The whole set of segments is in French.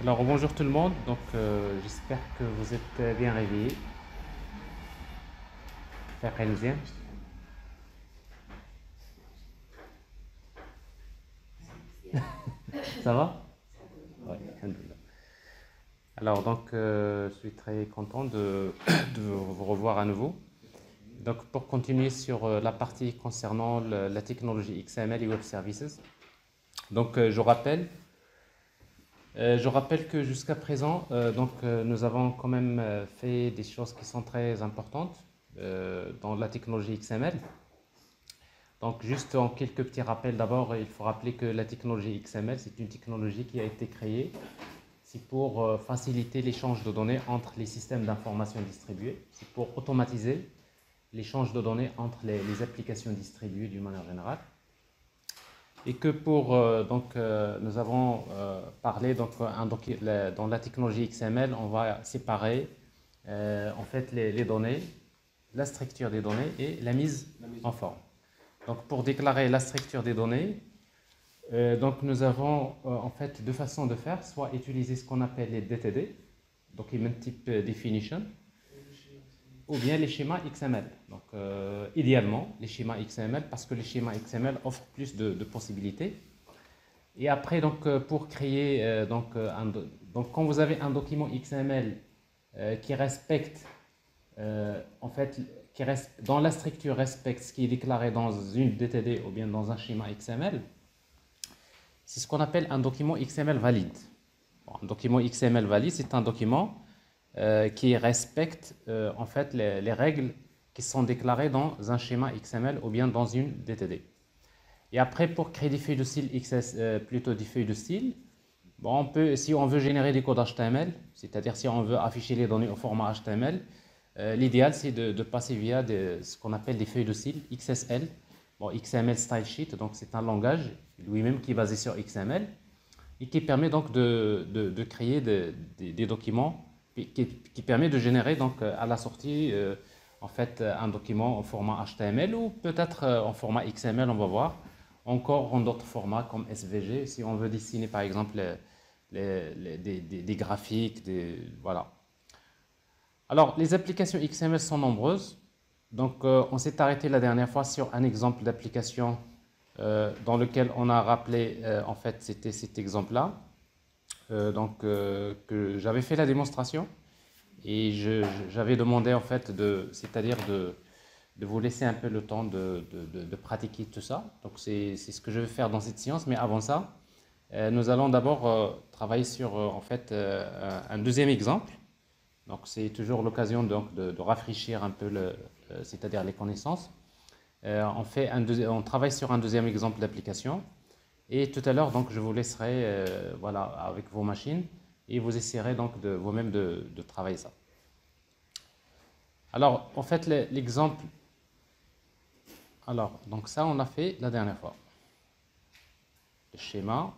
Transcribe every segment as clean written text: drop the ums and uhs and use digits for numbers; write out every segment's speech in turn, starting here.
Alors bonjour tout le monde, j'espère que vous êtes bien réveillés. فايقين مزيان. Ça va? Oui, alhamdoulilah. Alors je suis très content de vous revoir à nouveau. Donc pour continuer sur la partie concernant la technologie XML et Web Services. Je rappelle que jusqu'à présent, nous avons quand même fait des choses qui sont très importantes dans la technologie XML. Donc, juste en quelques petits rappels, d'abord, il faut rappeler que la technologie XML, c'est une technologie qui a été créée. C'est pour faciliter l'échange de données entre les systèmes d'information distribués. C'est pour automatiser l'échange de données entre les applications distribuées d'une manière générale. Et que nous avons parlé dans la technologie XML, on va séparer en fait les données, la structure des données et la mise en forme. Donc pour déclarer la structure des données, nous avons en fait deux façons de faire, soit utiliser ce qu'on appelle les DTD, Document Type Definition, ou bien les schémas XML. Idéalement, les schémas XML, parce que les schémas XML offrent plus de possibilités. Et après, pour créer, quand vous avez un document XML qui respecte, en fait, qui reste, dans la structure respecte ce qui est déclaré dans une DTD ou bien dans un schéma XML, c'est ce qu'on appelle un document XML valide. Bon, un document XML valide, c'est un document qui respecte en fait les règles qui sont déclarées dans un schéma XML ou bien dans une DTD. Et après, pour créer des feuilles de style plutôt des feuilles de style, bon, si on veut générer des codes HTML, c'est-à-dire si on veut afficher les données au format HTML, l'idéal c'est de passer via ce qu'on appelle des feuilles de style XSL, bon, XML Style Sheet, donc c'est un langage lui-même qui est basé sur XML et qui permet donc de créer des documents, qui permet de générer donc à la sortie en fait un document en format HTML ou peut-être en format XML, on va voir, encore en d'autres formats comme SVG si on veut dessiner par exemple des graphiques, voilà. Alors, les applications XML sont nombreuses. On s'est arrêté la dernière fois sur un exemple d'application dans lequel on a rappelé, en fait, c'était cet exemple-là. Que j'avais fait la démonstration et j'avais demandé, en fait, c'est-à-dire de vous laisser un peu le temps de pratiquer tout ça. Donc, c'est ce que je vais faire dans cette séance. Mais avant ça, nous allons d'abord travailler sur, en fait, un deuxième exemple. Donc c'est toujours l'occasion de rafraîchir un peu c'est-à-dire les connaissances. On travaille sur un deuxième exemple d'application et tout à l'heure donc je vous laisserai voilà avec vos machines et vous essayerez donc de vous-même de travailler ça. Alors en fait l'exemple, alors donc ça on a fait la dernière fois. Le schéma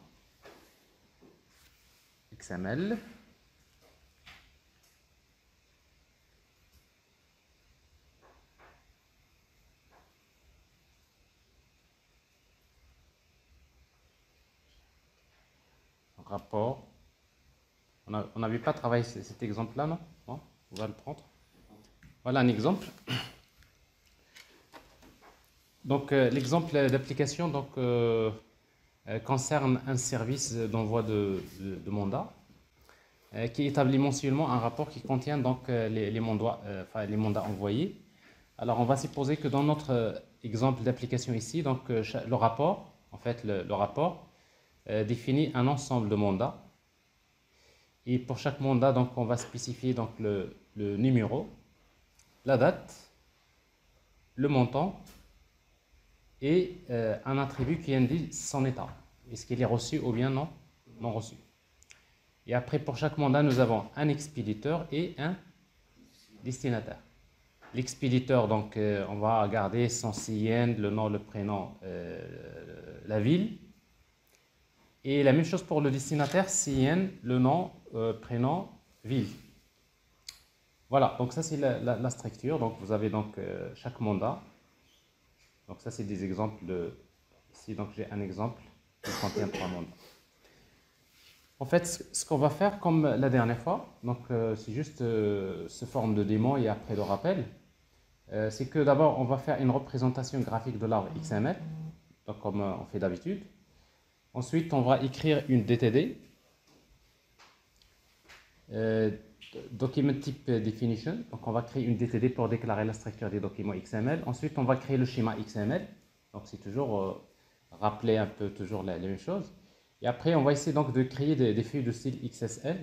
XML. Rapport. On n'avait pas travaillé cet exemple-là, non? Bon, on va le prendre. Voilà un exemple. Donc l'exemple d'application concerne un service d'envoi de mandat qui établit mensuellement un rapport qui contient donc les mandats envoyés. Alors on va supposer que dans notre exemple d'application ici, le rapport, en fait le rapport définit un ensemble de mandats. Et pour chaque mandat, donc, on va spécifier donc, le numéro, la date, le montant et un attribut qui indique son état. Est-ce qu'il est reçu ou bien non, non reçu. Et après, pour chaque mandat, nous avons un expéditeur et un destinataire. L'expéditeur, donc, on va garder son CIN, le nom, le prénom, la ville. Et la même chose pour le destinataire, CIN, le nom, prénom, ville. Voilà, donc ça c'est la structure. Donc vous avez donc chaque mandat. Donc ça c'est des exemples de... Ici donc j'ai un exemple qui contient 3 mandats. En fait, ce qu'on va faire comme la dernière fois, donc c'est juste sous forme de démon et après le rappel, c'est que d'abord on va faire une représentation graphique de l'arbre XML, donc comme on fait d'habitude. Ensuite, on va écrire une DTD, euh, Document Type Definition. Donc on va créer une DTD pour déclarer la structure des documents XML. Ensuite, on va créer le schéma XML. Donc c'est toujours rappeler un peu toujours la même chose. Et après, on va essayer donc de créer des feuilles de style XSL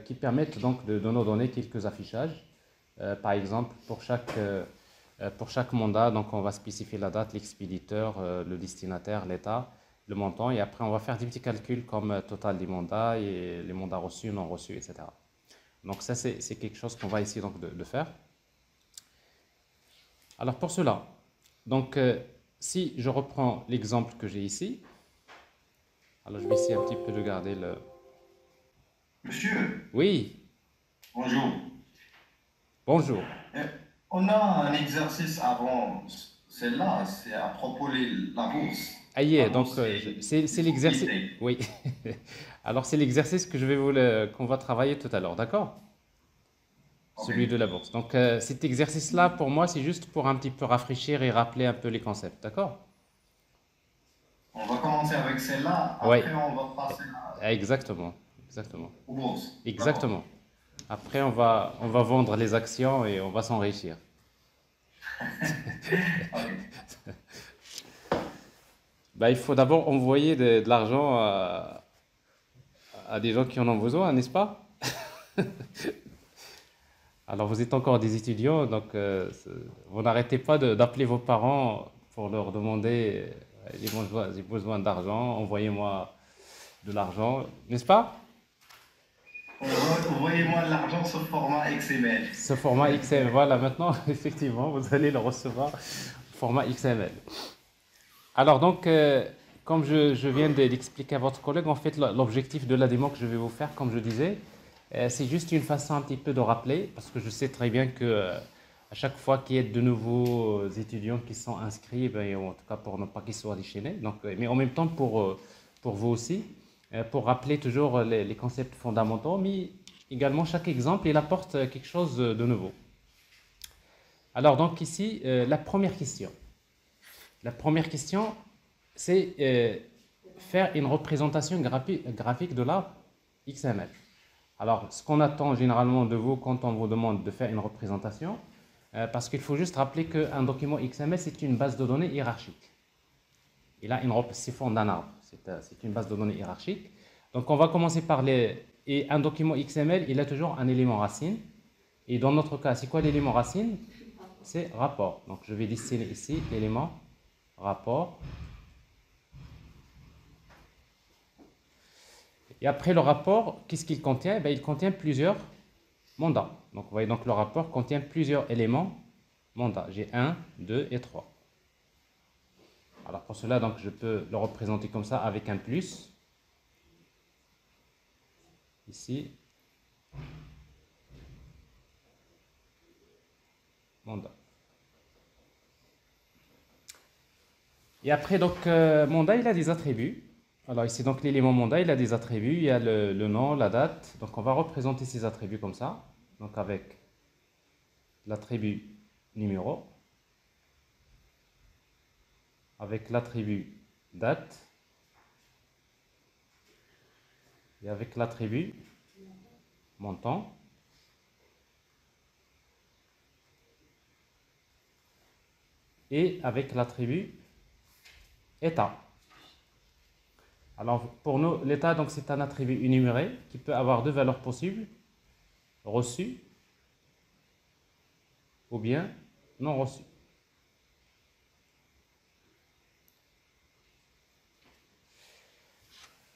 qui permettent donc de nous donner quelques affichages. Par exemple, pour chaque mandat, donc on va spécifier la date, l'expéditeur, le destinataire, l'état, le montant, et après on va faire des petits calculs comme total des mandats et les mandats reçus, non reçus, etc. Donc ça, c'est quelque chose qu'on va essayer donc de faire. Alors pour cela, donc si je reprends l'exemple que j'ai ici, alors je vais essayer un petit peu de garder le... Monsieur, Oui, bonjour. bonjour. Euh, On a un exercice avant celle-là, c'est à propos de la bourse. Ah, y est, La donc bourse c'est des l'exercice. sociétés. Oui. Alors c'est l'exercice que je vais qu'on va travailler tout à l'heure, d'accord? Ok. Celui de la bourse. Donc cet exercice-là, pour moi, c'est juste pour un petit peu rafraîchir et rappeler un peu les concepts, d'accord? On va commencer avec celle-là, Oui, après on va passer exactement, exactement, aux bourses. D'accord. exactement. Après, on va vendre les actions et on va s'enrichir. Ok. Bah, il faut d'abord envoyer de l'argent à des gens qui en ont besoin, n'est-ce pas? Alors, vous êtes encore des étudiants, donc vous n'arrêtez pas d'appeler vos parents pour leur demander j'ai besoin d'argent, envoyez-moi de l'argent, n'est-ce pas? Envoyez-moi de l'argent sous format XML. Ce format XML, voilà, maintenant, effectivement, vous allez le recevoir format XML. Alors, donc, comme je viens d'expliquer à votre collègue, en fait, l'objectif de la démo que je vais vous faire, comme je disais, c'est juste une façon un petit peu de rappeler, parce que je sais très bien que à chaque fois qu'il y a de nouveaux étudiants qui sont inscrits, ben, et en tout cas pour ne pas qu'ils soient déchaînés, donc, mais en même temps pour vous aussi, pour rappeler toujours les concepts fondamentaux, mais également chaque exemple, il apporte quelque chose de nouveau. Alors donc ici, la première question. La première question, c'est faire une représentation graphique de la XML. Alors, ce qu'on attend généralement de vous quand on vous demande de faire une représentation, parce qu'il faut juste rappeler qu'un document XML, c'est une base de données hiérarchique. Il a une c'est fond d'un arbre, c'est une base de données hiérarchique. Donc, on va commencer par les... Et un document XML, il a toujours un élément racine. Et dans notre cas, c'est quoi l'élément racine? C'est rapport. Donc, je vais dessiner ici l'élément rapport. Et après le rapport, qu'est-ce qu'il contient? Ben, il contient plusieurs mandats. Donc vous voyez, donc le rapport contient plusieurs éléments mandats. J'ai un, 2 et 3. Alors pour cela, donc, je peux le représenter comme ça avec un plus. Ici, mandat. Et après, donc, mandat, il a des attributs. Alors ici, donc, l'élément mandat, il a des attributs. Il y a le nom, la date. Donc on va représenter ces attributs comme ça. Donc avec l'attribut numéro, avec l'attribut date et avec l'attribut montant et avec l'attribut état. Alors pour nous, l'état, donc c'est un attribut énuméré qui peut avoir deux valeurs possibles, reçu ou bien non reçu.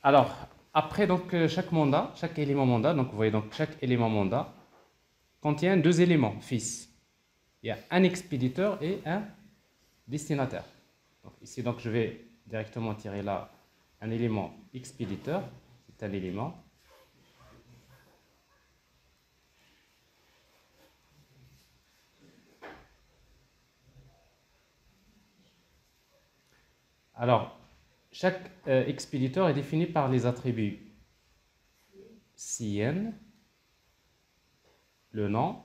Alors après donc chaque mandat, chaque élément mandat, donc vous voyez donc chaque élément mandat contient deux éléments fils. Il y a un expéditeur et un destinataire. Donc, ici donc je vais directement tirer là un élément expéditeur, c'est un élément. Alors chaque expéditeur est défini par les attributs CN, le nom,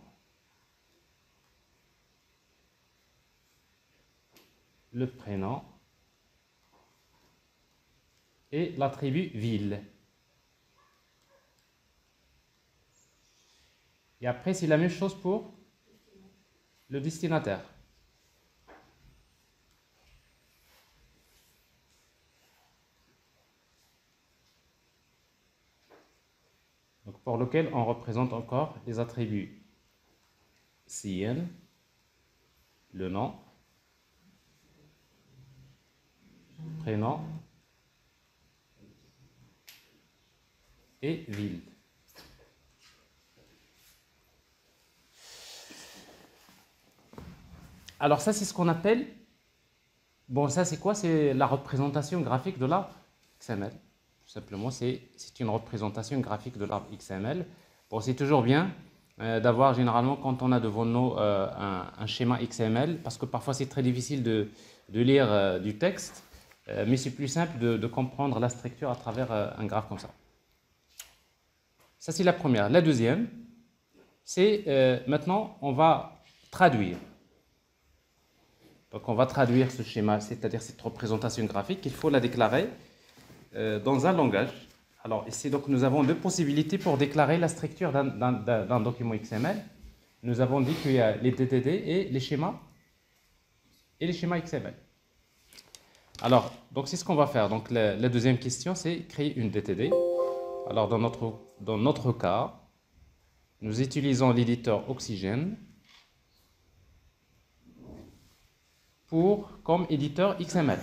le prénom et l'attribut ville. Et après, c'est la même chose pour le destinataire. Donc, pour lequel on représente encore les attributs CN, le nom, prénom et ville. Alors ça, c'est ce qu'on appelle, bon ça c'est quoi? C'est la représentation graphique de l'arbre XML. Tout simplement, c'est une représentation graphique de l'arbre XML. Bon, c'est toujours bien d'avoir généralement quand on a devant nous un schéma XML, parce que parfois c'est très difficile de lire du texte, mais c'est plus simple de comprendre la structure à travers un graphe comme ça. Ça c'est la première. La deuxième, c'est maintenant on va traduire. Donc on va traduire ce schéma, c'est-à-dire cette représentation graphique, il faut la déclarer dans un langage. Alors ici, donc, nous avons deux possibilités pour déclarer la structure d'un document XML. Nous avons dit qu'il y a les DTD et les schémas XML. Alors, donc c'est ce qu'on va faire. Donc la deuxième question, c'est créer une DTD. Alors dans notre cas, nous utilisons l'éditeur Oxygène comme éditeur XML.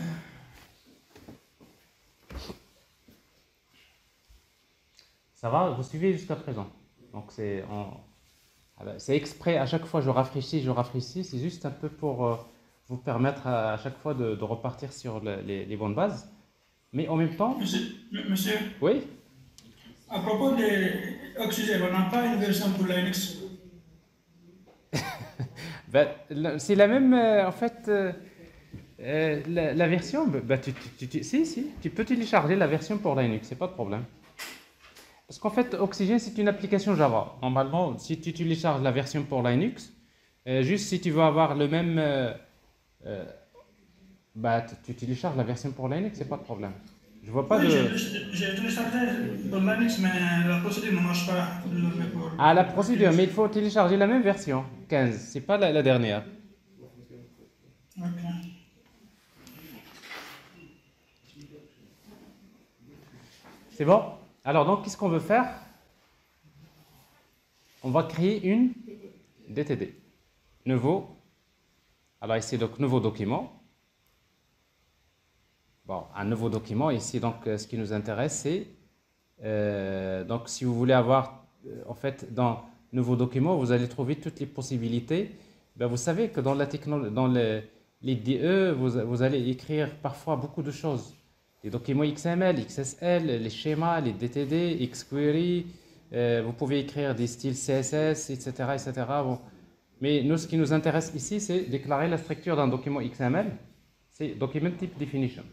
Ça va, vous suivez jusqu'à présent. Donc c'est exprès, à chaque fois je rafraîchis, c'est juste un peu pour vous permettre à chaque fois de repartir sur les bonnes bases. Mais en même temps... Monsieur, oui, à propos de Oxygène, on n'a pas une version pour Linux. ben, c'est la même, en fait, la version, ben, si, tu peux télécharger la version pour Linux, c'est pas de problème. Parce qu'en fait, Oxygène, c'est une application Java. Normalement, si tu télécharges la version pour Linux, juste si tu veux avoir le même, bah, tu télécharges la version pour Linux, c'est pas de problème. Je vois pas Oui, de... j'ai téléchargé pour Linux, mais la procédure ne marche pas. Ah, la procédure, mais il faut télécharger la même version, 15, c'est pas la dernière. Ok. C'est bon? Alors, donc, qu'est-ce qu'on veut faire? On va créer une DTD. Nouveau. Alors, ici, donc, nouveau document. Bon, un nouveau document. Ici, donc, ce qui nous intéresse, c'est... donc, si vous voulez avoir... en fait, dans nouveau document, vous allez trouver toutes les possibilités. Ben, vous savez que dans les DE, vous allez écrire parfois beaucoup de choses. Les documents XML, XSL, les schémas, les DTD, XQuery, vous pouvez écrire des styles CSS, etc. etc. Bon. Mais nous, ce qui nous intéresse ici, c'est déclarer la structure d'un document XML. C'est Document Type Definition.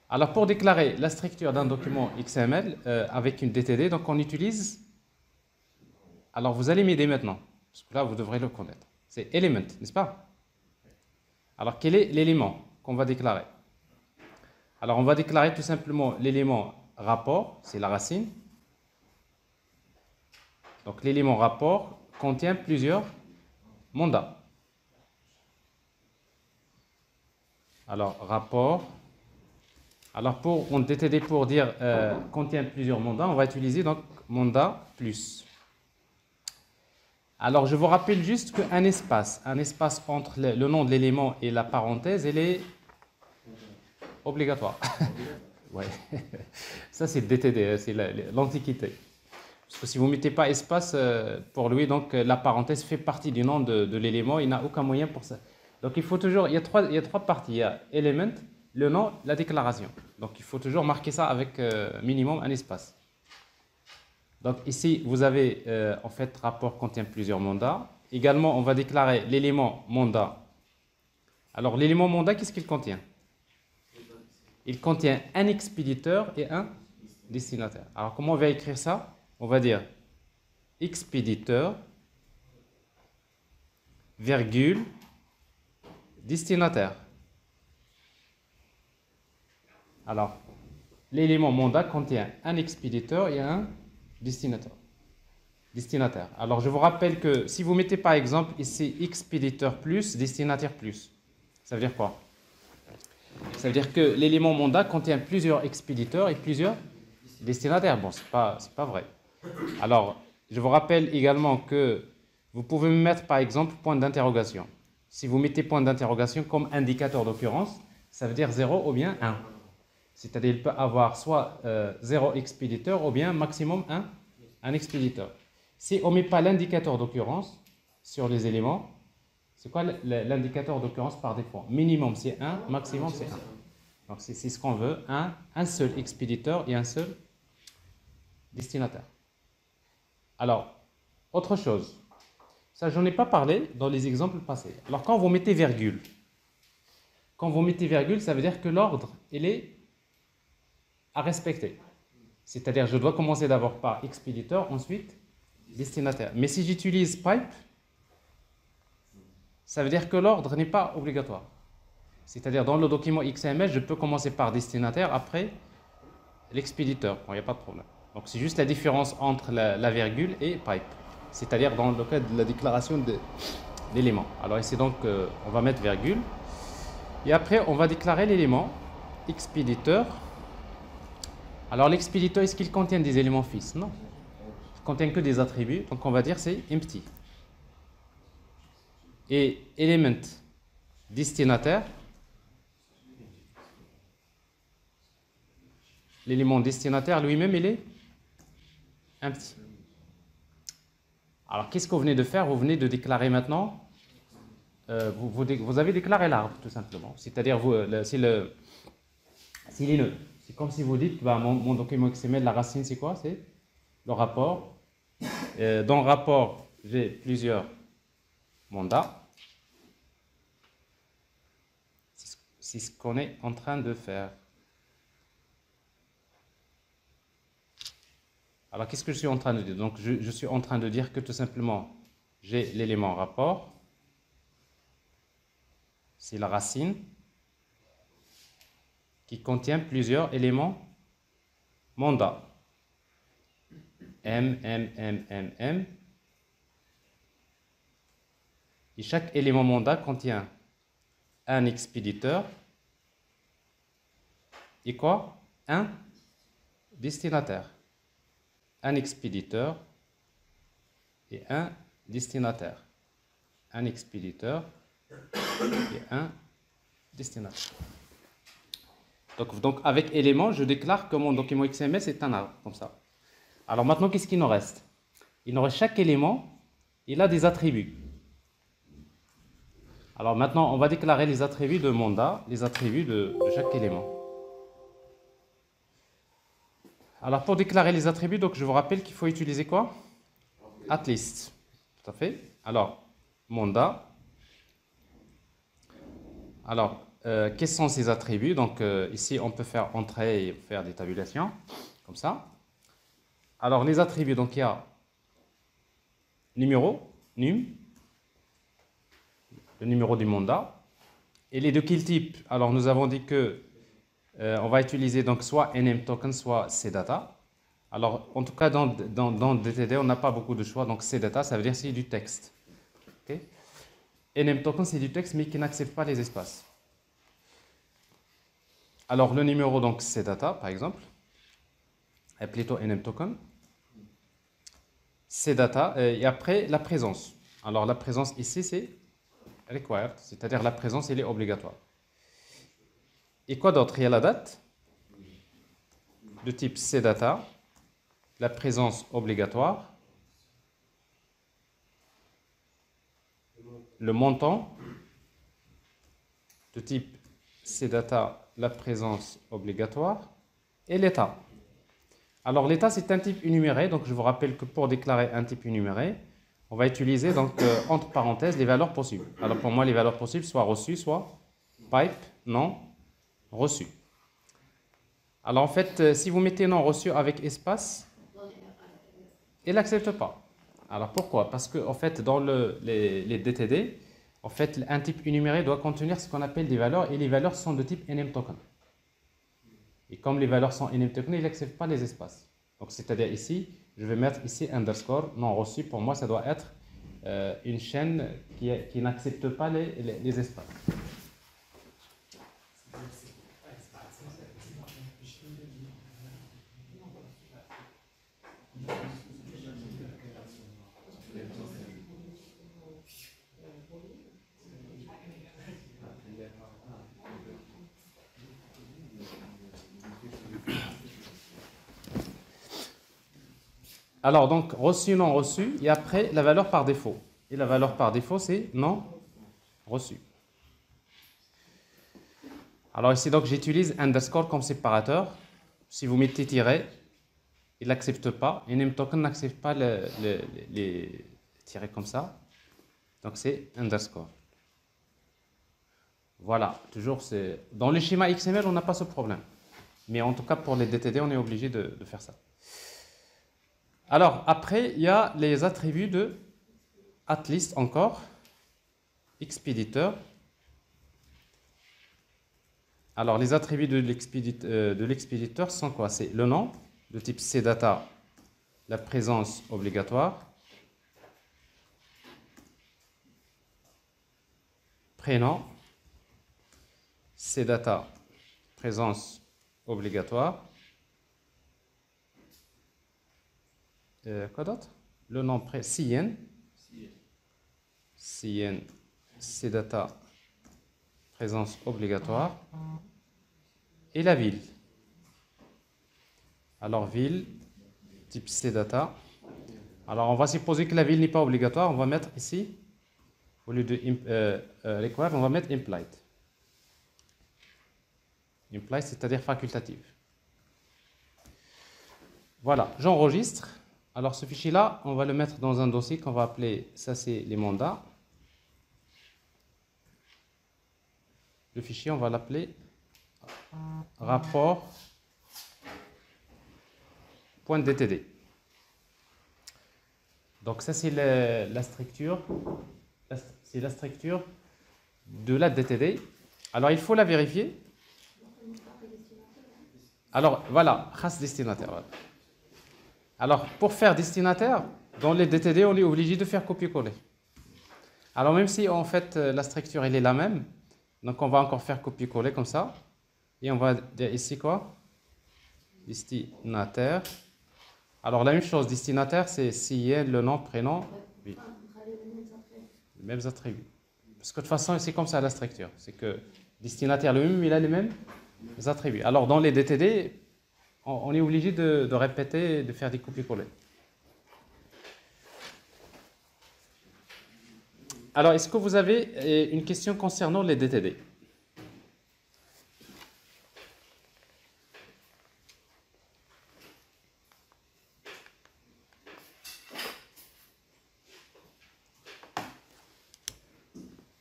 Alors, pour déclarer la structure d'un document XML avec une DTD, donc on utilise... Alors, vous allez m'aider maintenant, parce que là, vous devrez le connaître. C'est Element, n'est-ce pas? Alors, quel est l'élément qu'on va déclarer? Alors, on va déclarer tout simplement l'élément rapport, c'est la racine. Donc, l'élément rapport contient plusieurs mandats. Alors, rapport. Alors, en DTD, pour dire contient plusieurs mandats, on va utiliser donc mandat plus. Alors, je vous rappelle juste qu'un espace entre le nom de l'élément et la parenthèse, elle est obligatoire. Ouais. Ça, c'est DTD, c'est l'antiquité. Parce que si vous ne mettez pas espace pour lui, donc la parenthèse fait partie du nom de l'élément, il n'a aucun moyen pour ça. Donc il faut toujours, il y a trois parties, il y a element, le nom, la déclaration. Donc il faut toujours marquer ça avec minimum un espace. Donc ici, vous avez en fait rapport contient plusieurs mandats. Également, on va déclarer l'élément mandat. Alors l'élément mandat, qu'est-ce qu'il contient? Il contient un expéditeur et un destinataire. Alors, comment on va écrire ça? On va dire expéditeur, virgule, destinataire. Alors, l'élément mandat contient un expéditeur et un destinataire. Alors, je vous rappelle que si vous mettez par exemple ici expéditeur plus, destinataire plus, ça veut dire quoi? Ça veut dire que l'élément mandat contient plusieurs expéditeurs et plusieurs destinataires. Bon, c'est pas vrai. Alors, je vous rappelle également que vous pouvez mettre par exemple point d'interrogation. Si vous mettez point d'interrogation comme indicateur d'occurrence, ça veut dire 0 ou bien 1. C'est-à-dire qu'il peut avoir soit 0 expéditeur ou bien maximum un expéditeur. Si on ne met pas l'indicateur d'occurrence sur les éléments, c'est quoi l'indicateur d'occurrence par défaut? Minimum c'est 1, maximum c'est 1. Donc c'est ce qu'on veut, un seul expéditeur et un seul destinataire. Alors, autre chose, ça j'en ai pas parlé dans les exemples passés. Alors quand vous mettez virgule, ça veut dire que l'ordre, il est à respecter. C'est-à-dire je dois commencer d'abord par expéditeur, ensuite destinataire. Mais si j'utilise pipe, ça veut dire que l'ordre n'est pas obligatoire. C'est-à-dire dans le document XML, je peux commencer par destinataire, après l'expéditeur. Bon, il n'y a pas de problème. Donc c'est juste la différence entre la virgule et pipe. C'est-à-dire dans le cas de la déclaration d'éléments. Alors ici donc, on va mettre virgule. Et après, on va déclarer l'élément expéditeur. Alors l'expéditeur, est-ce qu'il contient des éléments fixes? Non. Il ne contient que des attributs. Donc on va dire c'est empty. Et element destinataire, l'élément destinataire lui-même, il est empty. Alors qu'est-ce que vous venez de faire? Vous venez de déclarer maintenant, vous avez déclaré l'arbre tout simplement. C'est-à-dire, c'est les nœuds. C'est comme si vous dites, bah, mon document XML, la racine c'est quoi? C'est le rapport. Dans le rapport, j'ai plusieurs mandats. C'est ce qu'on est en train de faire. Alors, qu'est-ce que je suis en train de dire? Donc, je suis en train de dire que tout simplement, j'ai l'élément rapport. C'est la racine qui contient plusieurs éléments mandat. M. Et chaque élément mandat contient un expéditeur et quoi? Un destinataire. Un expéditeur et un destinataire. Un expéditeur et un destinataire. Donc avec élément, je déclare que mon document XML c'est un arbre, comme ça. Alors maintenant, qu'est-ce qu'il nous reste? Il nous reste chaque élément, il a des attributs. Alors maintenant, on va déclarer les attributs de mandat, les attributs de chaque élément. Alors pour déclarer les attributs, donc je vous rappelle qu'il faut utiliser quoi? Atlist. Tout à fait. Alors, mandat. Alors, quels sont ces attributs? Donc ici, on peut faire entrer et faire des tabulations, comme ça. Alors, les attributs, donc il y a numéro, num, le numéro du mandat. Et les de quel type? Alors, nous avons dit que on va utiliser donc soit nmtoken, soit cdata. Alors, en tout cas, dans DTD, on n'a pas beaucoup de choix. Donc, cdata, ça veut dire c'est du texte. Okay? nmtoken, c'est du texte, mais qui n'accepte pas les espaces. Alors, le numéro, donc, cdata, par exemple, est plutôt nmtoken. Cdata, et après, la présence. Alors, la présence ici, c'est required, c'est-à-dire la présence, elle est obligatoire. Et quoi d'autre? Il y a la date, de type cdata, la présence obligatoire, le montant, de type cdata, la présence obligatoire, et l'état. Alors l'état, c'est un type énuméré, donc je vous rappelle que pour déclarer un type énuméré, on va utiliser donc entre parenthèses les valeurs possibles. Alors pour moi, les valeurs possibles, soit reçues, soit pipe, non, reçu. Alors en fait, si vous mettez non reçu avec espace, il n'accepte pas. Alors pourquoi? Parce que en fait, dans les DTD, en fait, un type énuméré doit contenir ce qu'on appelle des valeurs, et les valeurs sont de type enum token. Et comme les valeurs sont enum token, il n'accepte pas les espaces. Donc c'est-à-dire ici, je vais mettre ici underscore non reçu. Pour moi, ça doit être une chaîne qui n'accepte pas les espaces. Alors, donc, reçu, non reçu, et après, la valeur par défaut. Et la valeur par défaut, c'est non reçu. Alors ici, donc, j'utilise underscore comme séparateur. Si vous mettez tiret, il n'accepte pas. Enum token n'accepte pas les tirets comme ça. Donc, c'est underscore. Voilà, toujours, c'est... Dans le schéma XML, on n'a pas ce problème. Mais en tout cas, pour les DTD, on est obligé de faire ça. Alors, après, il y a les attributs de AtList encore, expéditeur. Alors, les attributs de l'expéditeur sont quoi? C'est le nom, de type CData, la présence obligatoire, prénom, CData, présence obligatoire. Quoi d'autre? Le nom CN, CData, présence obligatoire, et la ville. Alors ville, type CData. Alors on va supposer que la ville n'est pas obligatoire, on va mettre ici, au lieu de require, on va mettre implied. Implied, c'est-à-dire facultative. Voilà, j'enregistre. Alors ce fichier-là, on va le mettre dans un dossier qu'on va appeler, ça c'est les mandats. Le fichier, on va l'appeler rapport.dtd. Donc ça c'est la structure, c'est la structure de la DTD. Alors il faut la vérifier. Alors voilà, khas destinataire. Voilà. Alors, pour faire destinataire, dans les DTD, on est obligé de faire copier-coller. Alors, même si en fait la structure elle est la même, donc on va encore faire copier-coller comme ça. Et on va dire ici quoi? Destinataire. Alors, la même chose, destinataire, c'est CN, le nom, prénom. Oui. Les mêmes attributs. Parce que de toute façon, c'est comme ça la structure. C'est que destinataire, le même, il a les mêmes attributs. Alors, dans les DTD, on est obligé de répéter, de faire des copier-coller. Alors, est-ce que vous avez une question concernant les DTD?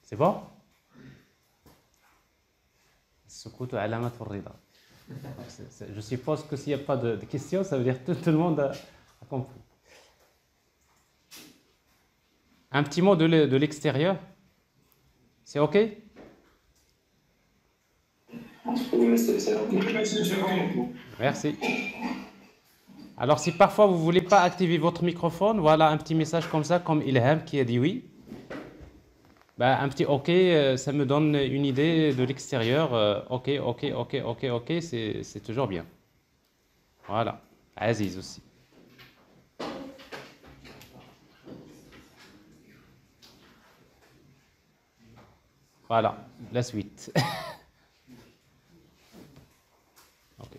C'est bon? السكوت علامة الرضا. Je suppose que s'il n'y a pas de questions, ça veut dire que tout le monde a compris. Un petit mot de l'extérieur. C'est OK? Merci. Alors, si parfois vous ne voulez pas activer votre microphone, voilà un petit message comme ça, comme Ilham qui a dit oui. Ben, un petit OK, ça me donne une idée de l'extérieur. OK, c'est toujours bien. Voilà. Aziz aussi. Voilà, la suite. Okay.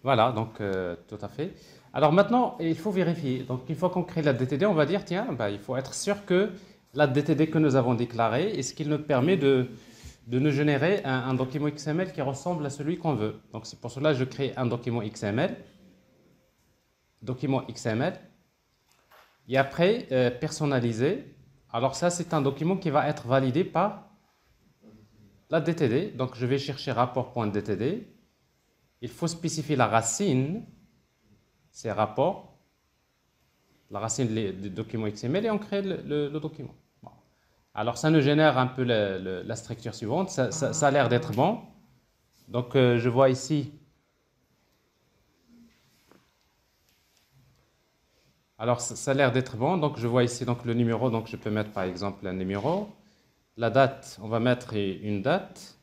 Voilà, donc tout à fait. Alors maintenant, il faut vérifier. Donc une fois qu'on crée la DTD, on va dire, tiens, ben, il faut être sûr que la DTD que nous avons déclarée, est-ce qu'il nous permet de nous générer un document XML qui ressemble à celui qu'on veut. Donc c'est pour cela que je crée un document XML. Et après, personnalisé. Alors ça, c'est un document qui va être validé par la DTD. Donc je vais chercher rapport.dtd. il faut spécifier la racine, ces rapports, la racine du document XML et on crée le document. Bon. Alors ça nous génère un peu la structure suivante, ça a l'air d'être bon. Donc je vois ici, alors ça a l'air d'être bon, donc je vois ici donc, le numéro, donc je peux mettre par exemple un numéro. La date, on va mettre une date.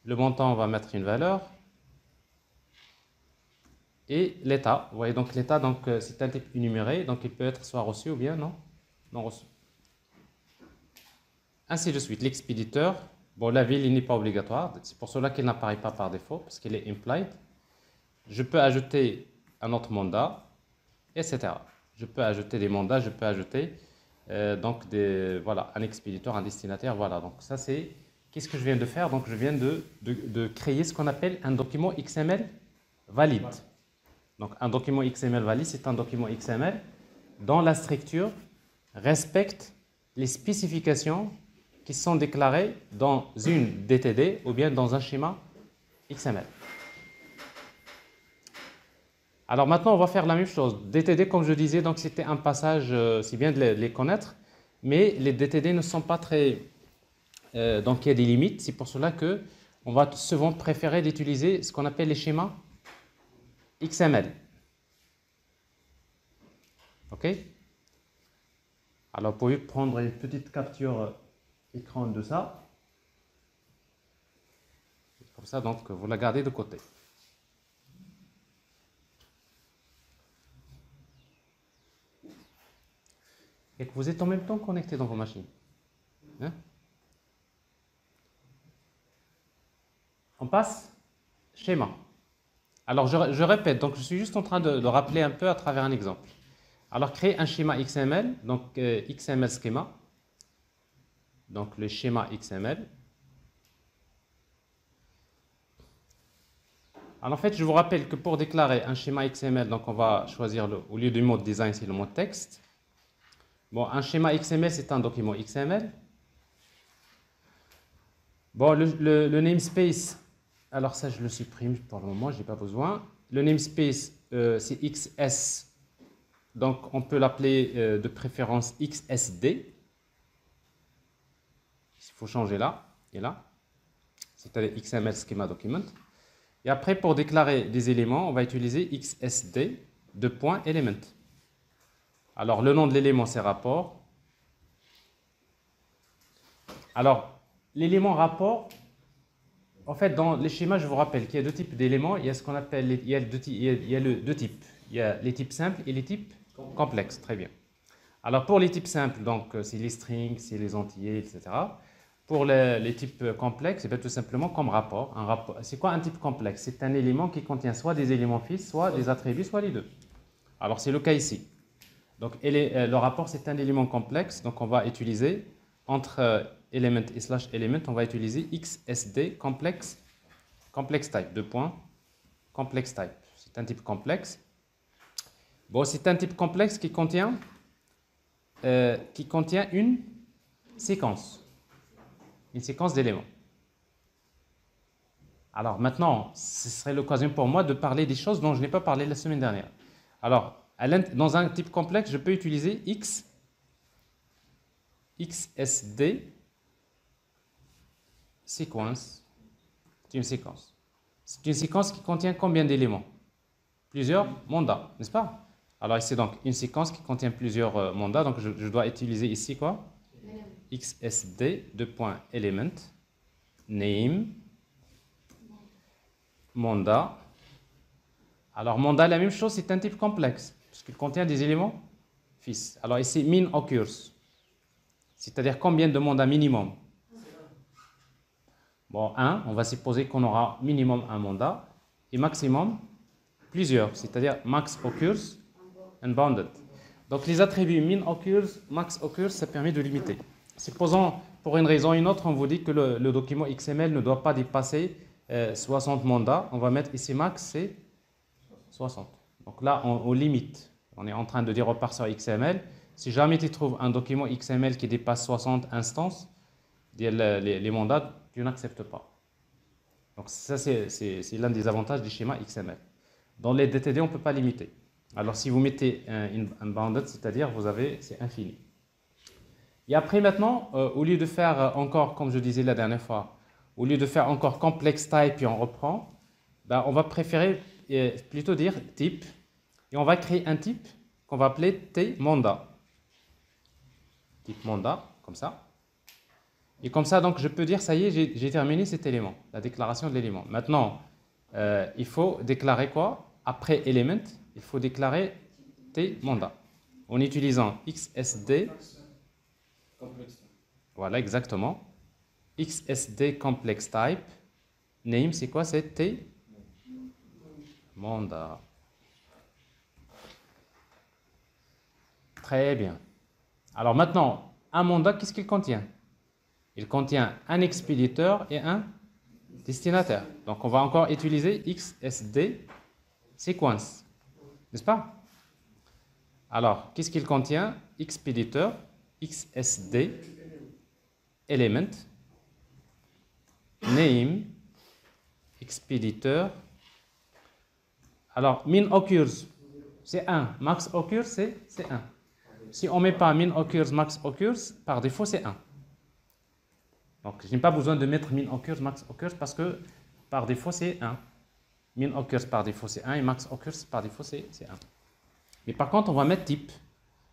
Le montant, on va mettre une valeur. Et l'état, vous voyez donc l'état, donc c'est un type énuméré, donc il peut être soit reçu ou bien non reçu. Ainsi de suite, l'expéditeur, bon la ville il n'est pas obligatoire, c'est pour cela qu'il n'apparaît pas par défaut, parce qu'il est implied. Je peux ajouter un autre mandat, etc. Je peux ajouter des mandats, je peux ajouter donc voilà, un expéditeur, un destinataire, voilà. Donc ça c'est, qu'est-ce que je viens de faire? Donc je viens de créer ce qu'on appelle un document XML valide. Donc un document XML valide, c'est un document XML dont la structure respecte les spécifications qui sont déclarées dans une DTD ou bien dans un schéma XML. Alors maintenant, on va faire la même chose. DTD, comme je disais, donc c'était un passage, c'est bien de les connaître, mais les DTD ne sont pas très... donc il y a des limites, c'est pour cela qu'on va souvent préférer d'utiliser ce qu'on appelle les schémas XML. OK? Alors, vous pouvez prendre une petite capture écran de ça. Comme ça, donc, vous la gardez de côté. Et que vous êtes en même temps connecté dans vos machines. Hein? On passe schéma. Alors, je répète, donc je suis juste en train de rappeler un peu à travers un exemple. Alors, créer un schéma XML, donc XML schema. Donc, le schéma XML. Alors, en fait, je vous rappelle que pour déclarer un schéma XML, donc on va choisir, au lieu du mode design, c'est le mode texte. Bon, un schéma XML, c'est un document XML. Bon, le namespace, alors ça, je le supprime pour le moment, je n'ai pas besoin. Le namespace, c'est XS. Donc, on peut l'appeler de préférence XSD. Il faut changer là et là. C'est-à-dire XML Schema Document. Et après, pour déclarer des éléments, on va utiliser XSD element. Alors, le nom de l'élément, c'est rapport. Alors, l'élément rapport, en fait, dans les schémas, je vous rappelle qu'il y a deux types d'éléments. Il y a ce qu'on appelle, il y a deux types. Il y a les types simples et les types complexes. Très bien. Alors, pour les types simples, donc, c'est les strings, c'est les entiers, etc. Pour les types complexes, c'est tout simplement comme rapport. Un rapport. C'est quoi un type complexe? C'est un élément qui contient soit des éléments fixes, soit des attributs, soit les deux. Alors, c'est le cas ici. Donc, le rapport, c'est un élément complexe. Donc, on va utiliser, entre element et slash element, on va utiliser XSD complex type. Complex type. C'est un type complexe. Bon, c'est un type complexe qui contient une séquence. Une séquence d'éléments. Alors maintenant, ce serait l'occasion pour moi de parler des choses dont je n'ai pas parlé la semaine dernière. Alors, dans un type complexe, je peux utiliser XSD sequence. C'est une séquence. C'est une séquence qui contient combien d'éléments? Plusieurs mandats, n'est-ce pas? Alors ici donc une séquence qui contient plusieurs mandats, donc je dois utiliser ici quoi? XSD element name mandat. Alors mandat, la même chose, c'est un type complexe puisqu'il contient des éléments fixes. Alors ici min occurs, c'est-à-dire combien de mandats minimum? Bon, on va supposer qu'on aura minimum un mandat et maximum plusieurs, c'est-à-dire max occurs and bounded. Donc les attributs min occurs, max occurs, ça permet de limiter. Supposons, pour une raison ou une autre, on vous dit que le document XML ne doit pas dépasser 60 mandats. On va mettre ici max, c'est 60. Donc là, on limite. On est en train de dire au parseur XML, si jamais tu trouves un document XML qui dépasse 60 instances, les mandats, tu n'acceptes pas. Donc ça, c'est l'un des avantages du schéma XML. Dans les DTD, on ne peut pas limiter. Alors si vous mettez un bounded, c'est-à-dire c'est infini. Et après maintenant, au lieu de faire encore, comme je disais la dernière fois, au lieu de faire encore complex type puis on reprend, ben, on va préférer plutôt dire type et on va créer un type qu'on va appeler tMonda. Type Monda, comme ça. Et comme ça, donc, je peux dire, ça y est, j'ai terminé cet élément, la déclaration de l'élément. Maintenant, il faut déclarer quoi? Après element, il faut déclarer tMonda en utilisant XSD. Voilà, exactement. XSD complex type. Name, c'est quoi? C'est tMonda. Très bien. Alors maintenant, un mandat, qu'est-ce qu'il contient? Il contient un expéditeur et un destinataire. Donc on va encore utiliser XSD sequence. N'est-ce pas? Alors, qu'est-ce qu'il contient? Expéditeur, XSD, element, name, expéditeur. Alors, min occurs, c'est 1. Max occurs, c'est 1. Si on ne met pas min occurs, max occurs, par défaut, c'est 1. Donc, je n'ai pas besoin de mettre min occurs, max occurs, parce que par défaut, c'est 1. Min occurs par défaut, c'est 1, et max occurs par défaut, c'est 1. Mais par contre, on va mettre type.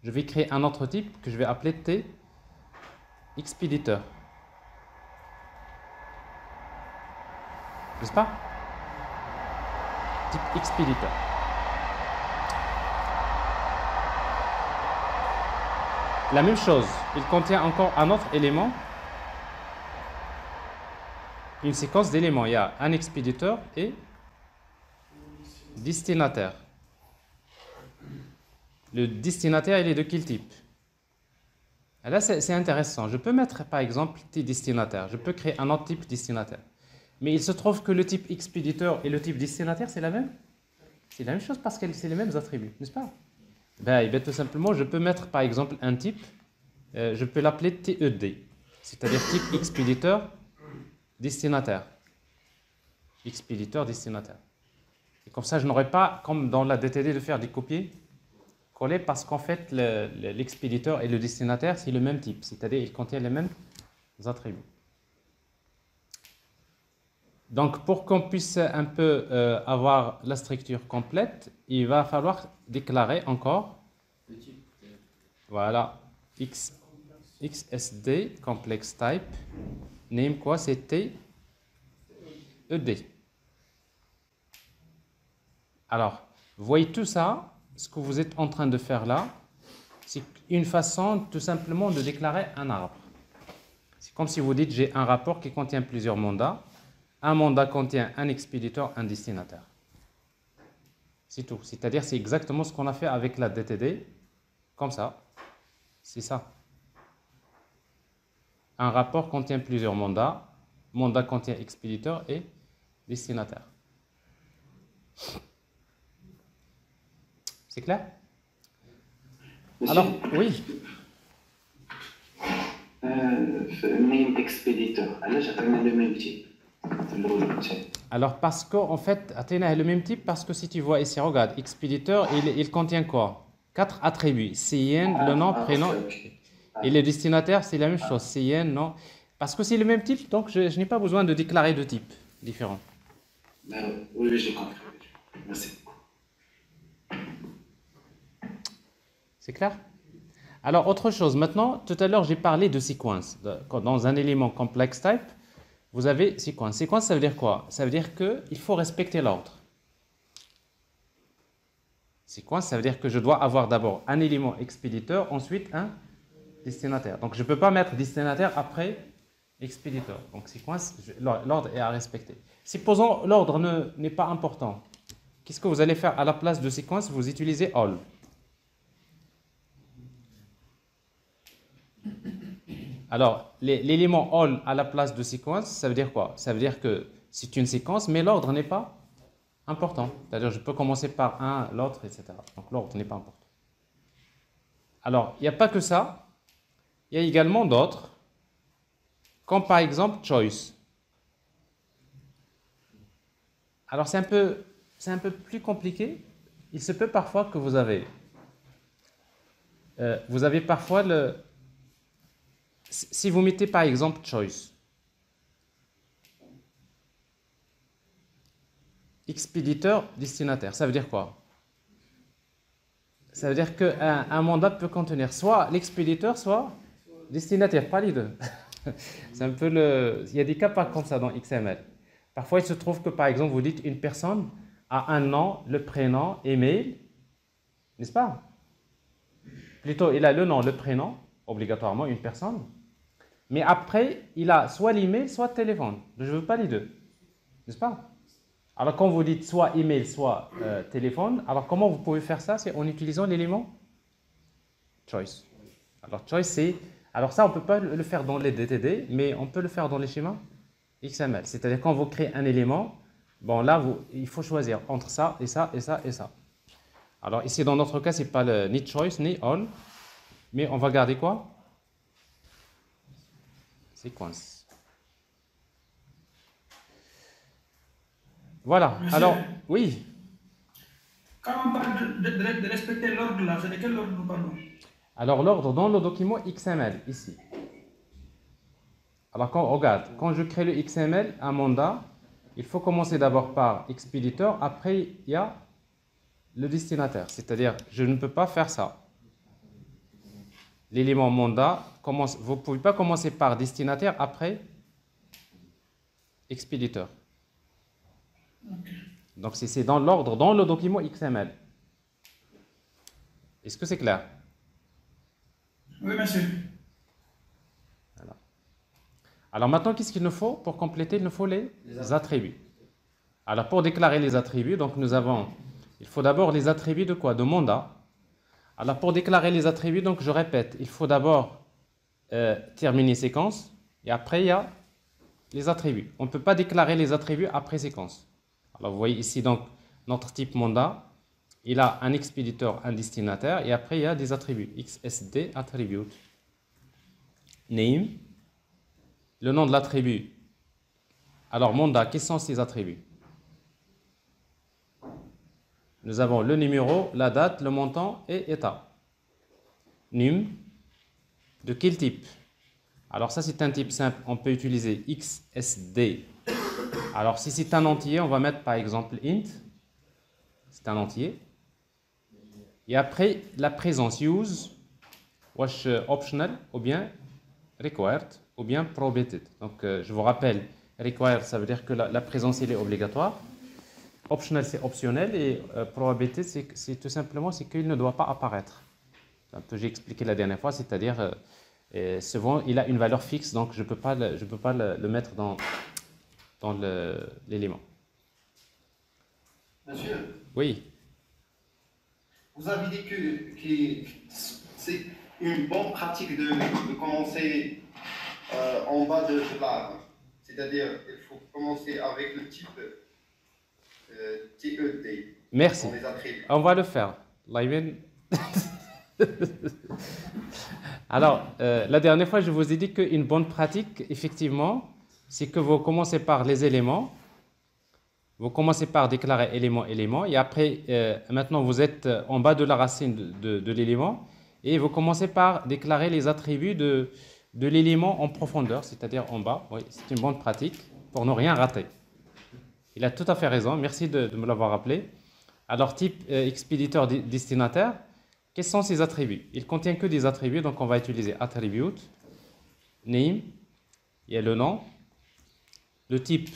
Je vais créer un autre type que je vais appeler T expéditeur. N'est-ce pas? Type expéditeur. La même chose, il contient encore un autre élément, une séquence d'éléments. Il y a un expéditeur et destinataire. Le destinataire, il est de quel type? Et là, c'est intéressant. Je peux mettre, par exemple, type destinataire. Je peux créer un autre type destinataire. Mais il se trouve que le type expéditeur et le type destinataire, c'est la même? C'est la même chose parce que c'est les mêmes attributs, n'est-ce pas? Ben, tout simplement, je peux mettre, par exemple, un type, je peux l'appeler TED, c'est-à-dire type expéditeur, destinataire. Expéditeur, destinataire. Et comme ça, je n'aurai pas, comme dans la DTD, de faire des copier-coller parce qu'en fait, l'expéditeur et le destinataire, c'est le même type, c'est-à-dire ils contiennent les mêmes attributs. Donc, pour qu'on puisse un peu avoir la structure complète, il va falloir déclarer encore, voilà, XSD, complex type, name quoi, c'est TED. Alors, vous voyez tout ça, ce que vous êtes en train de faire là, c'est une façon tout simplement de déclarer un arbre. C'est comme si vous dites, j'ai un rapport qui contient plusieurs mandats. Un mandat contient un expéditeur, un destinataire. C'est tout. C'est-à-dire, c'est exactement ce qu'on a fait avec la DTD. Comme ça. C'est ça. Un rapport contient plusieurs mandats. Mandat contient expéditeur et destinataire. C'est clair? Monsieur, alors, oui. Name expéditeur. Alors, j'attends le même type. Alors, parce qu'en fait, Athéna est le même type, parce que si tu vois ici, regarde, expéditeur, il contient quoi? 4 attributs. CIN, le nom, prénom. Et le destinataire, c'est la même chose. CIN, nom. Parce que c'est le même type, donc je n'ai pas besoin de déclarer de type différent. Oui, j'ai compris. Merci. C'est clair? Alors, autre chose. Maintenant, tout à l'heure, j'ai parlé de séquence. Dans un élément complex type, vous avez séquence. Séquence, ça veut dire quoi? Ça veut dire qu'il faut respecter l'ordre. Séquence, ça veut dire que je dois avoir d'abord un élément expéditeur, ensuite un destinataire. Donc, je ne peux pas mettre destinataire après expéditeur. Donc, séquence, l'ordre est à respecter. Supposons l'ordre n'est pas important. Qu'est-ce que vous allez faire à la place de séquence? Vous utilisez all. Alors, l'élément all à la place de séquence, ça veut dire quoi? Ça veut dire que c'est une séquence, mais l'ordre n'est pas important. C'est-à-dire, je peux commencer par un, l'autre, etc. Donc, l'ordre n'est pas important. Alors, il n'y a pas que ça. Il y a également d'autres. comme par exemple choice. Alors c'est un peu plus compliqué. Il se peut parfois que vous avez parfois si vous mettez par exemple choice, expéditeur, destinataire, ça veut dire quoi? Ça veut dire qu'un mandat peut contenir soit l'expéditeur, soit destinataire, pas les deux. C'est un peu il y a des cas par contre ça dans XML. Parfois il se trouve que par exemple vous dites une personne a un nom, le prénom, email, n'est-ce pas? Plutôt il a le nom, le prénom, obligatoirement une personne. Mais après il a soit l'email, soit le téléphone. Je ne veux pas les deux, n'est-ce pas? Alors quand vous dites soit email, soit téléphone, alors comment vous pouvez faire ça? C'est en utilisant l'élément choice. Alors choice c'est... Alors ça on ne peut pas le faire dans les DTD, mais on peut le faire dans les schémas XML. C'est-à-dire quand vous créez un élément, bon là il faut choisir entre ça et ça et ça et ça. Alors ici dans notre cas c'est pas le ni choice ni all, mais on va garder quoi? Sequence. Voilà, Monsieur, alors, oui. quand on parle de respecter l'ordre là, c'est de quel ordre nous parlons? Alors, l'ordre dans le document XML, ici. Alors, regarde, quand je crée le XML, un mandat, il faut commencer d'abord par expéditeur, après, il y a le destinataire. C'est-à-dire, je ne peux pas faire ça. L'élément mandat, vous ne pouvez pas commencer par destinataire, après expéditeur. Donc, c'est dans l'ordre, dans le document XML. Est-ce que c'est clair? Oui, monsieur. Voilà. Alors maintenant, qu'est-ce qu'il nous faut pour compléter? Il nous faut les attributs. Alors, pour déclarer les attributs, donc il faut d'abord les attributs de quoi? De mandat. Alors, pour déclarer les attributs, donc je répète, il faut d'abord terminer séquence, et après, il y a les attributs. On ne peut pas déclarer les attributs après séquence. Alors, vous voyez ici, donc, notre type mandat, il a un expéditeur, un destinataire, et après, il y a des attributs. XSD attribute. Name, le nom de l'attribut. Alors, mandat, quels sont ces attributs? Nous avons le numéro, la date, le montant et état. Num, de quel type? Alors, ça, c'est un type simple. On peut utiliser XSD. Alors, si c'est un entier, on va mettre par exemple int. C'est un entier. Et après, la présence use, wash optional, ou bien required, ou bien prohibited. Donc, je vous rappelle, required, ça veut dire que la présence, elle est obligatoire. Optional, c'est optionnel. Et prohibited, c'est tout simplement qu'il ne doit pas apparaître. Un peu, j'ai expliqué la dernière fois, c'est-à-dire, souvent, il a une valeur fixe, donc je ne peux pas le mettre dans l'élément. Monsieur, Oui. vous avez dit que c'est une bonne pratique de commencer en bas de l'arbre. C'est-à-dire qu'il faut commencer avec le type TED. Merci. Dans les attributs. On va le faire. Lyman. Alors, la dernière fois, je vous ai dit qu'une bonne pratique, effectivement, c'est que vous commencez par les éléments. Vous commencez par déclarer élément, et après, maintenant, vous êtes en bas de la racine de l'élément, et vous commencez par déclarer les attributs de l'élément en profondeur, c'est-à-dire en bas. Oui, c'est une bonne pratique pour ne rien rater. Il a tout à fait raison, merci de me l'avoir rappelé. Alors, type expéditeur destinataire, quels sont ces attributs? Il ne contient que des attributs, donc on va utiliser attribute, name, il y a le nom, le type.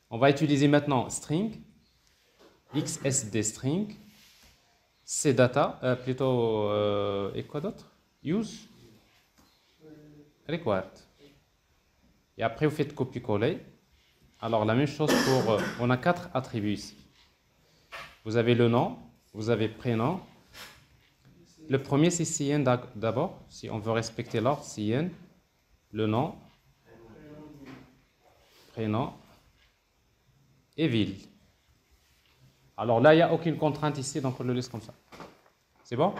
On va utiliser maintenant string, XSD string, cdata, et quoi d'autre? Use, required. Et après, vous faites copier-coller. Alors, la même chose pour... on a 4 attributs ici. Vous avez le nom, vous avez prénom. Le premier, c'est CN d'abord, si on veut respecter l'ordre, CN, le nom, prénom, et ville. Alors là, il n'y a aucune contrainte ici, donc on le laisse comme ça. C'est bon?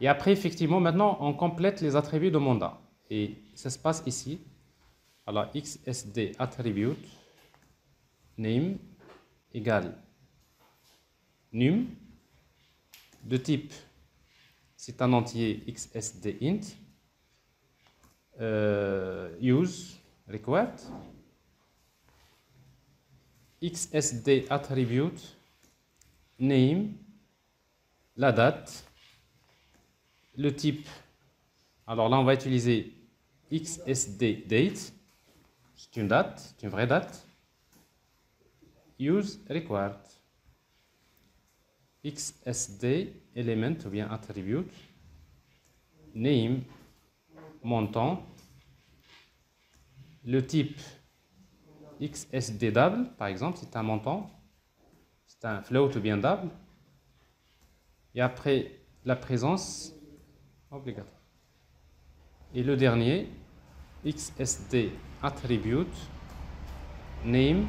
Et après, effectivement, maintenant, on complète les attributs de mandat. Et ça se passe ici. Alors, XSD attribute name égale num de type, c'est un entier XSD int, use required, XSD attribute name, la date, le type. Alors là, on va utiliser XSD date, c'est une date, c'est une vraie date. Use required. XSD element ou bien attribute name montant, le type XSD double par exemple, c'est un montant, c'est un float ou bien double, et après la présence obligatoire. Et le dernier, XSD attribute name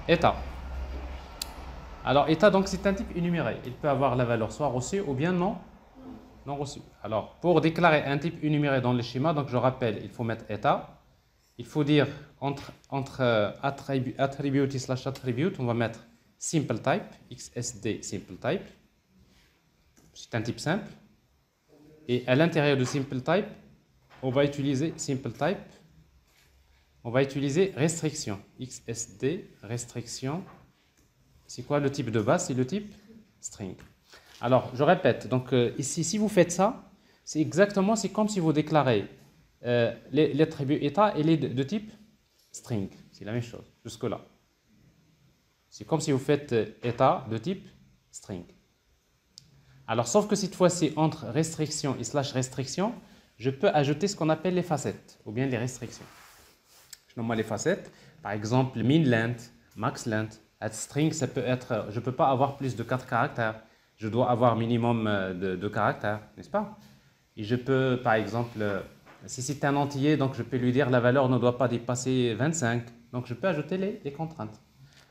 état. Alors état, donc c'est un type énuméré. Il peut avoir la valeur soit reçue ou bien non reçue. Alors pour déclarer un type énuméré dans le schéma, donc je rappelle, il faut mettre état. Il faut dire entre attribute et slash attribute, on va mettre simple type, XSD simple type. C'est un type simple. Et à l'intérieur de simple type, on va utiliser simple type. On va utiliser restriction. XSD restriction. C'est quoi le type de base? C'est le type string. Alors, je répète. Donc ici, si vous faites ça, c'est exactement, c'est comme si vous déclarez l'attribut état et les de type string. C'est la même chose, jusque-là. C'est comme si vous faites état de type string. Alors, sauf que cette fois-ci, entre restriction et slash restriction, je peux ajouter ce qu'on appelle les facettes, ou bien les restrictions. Je nomme les facettes, par exemple, min length, max length. At string, ça peut être, je ne peux pas avoir plus de 4 caractères. Je dois avoir minimum de caractères, n'est-ce pas? Et je peux, par exemple, si c'est un entier, donc je peux lui dire la valeur ne doit pas dépasser 25. Donc, je peux ajouter les contraintes.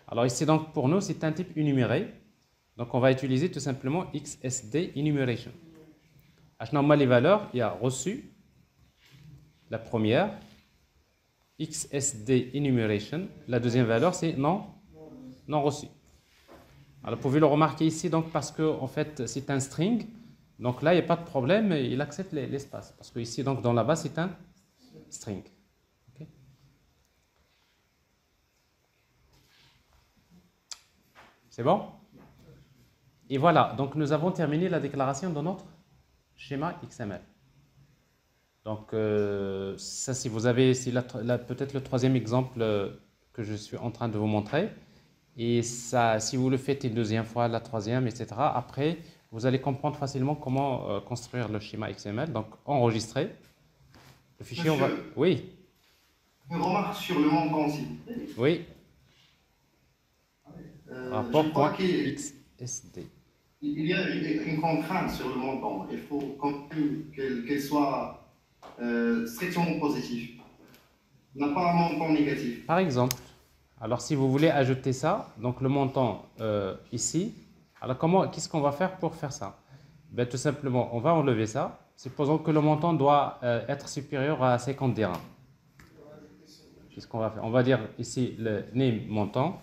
Alors ici, donc, pour nous, c'est un type énuméré. Donc, on va utiliser tout simplement XSD enumeration. Normalement, les valeurs, il y a reçu, la première, XSD enumeration. La deuxième valeur, c'est non reçu. Alors, vous pouvez le remarquer ici, donc, parce que en fait, c'est un string. Donc là, il n'y a pas de problème, il accepte l'espace. Parce que ici, donc, dans la base, c'est un string. Okay. C'est bon? Et voilà, donc nous avons terminé la déclaration de notre schéma XML. Donc, ça, si vous avez, peut-être le troisième exemple que je suis en train de vous montrer. Et ça, si vous le faites une deuxième fois, la troisième, etc., après, vous allez comprendre facilement comment construire le schéma XML. Donc, enregistrer. Le fichier, Monsieur, on va... Oui. Une remarque sur le montant aussi. Oui. Je crois qu'il XSD. y a une contrainte sur le montant. Il faut quand même qu'elle soit strictement positive. On n'a pas un montant négatif. Par exemple, alors si vous voulez ajouter ça, donc le montant ici, alors qu'est-ce qu'on va faire pour faire ça? Ben, tout simplement, on va enlever ça. Supposons que le montant doit être supérieur à 50 dirhams. Qu'est-ce qu'on va faire? On va dire ici le name montant.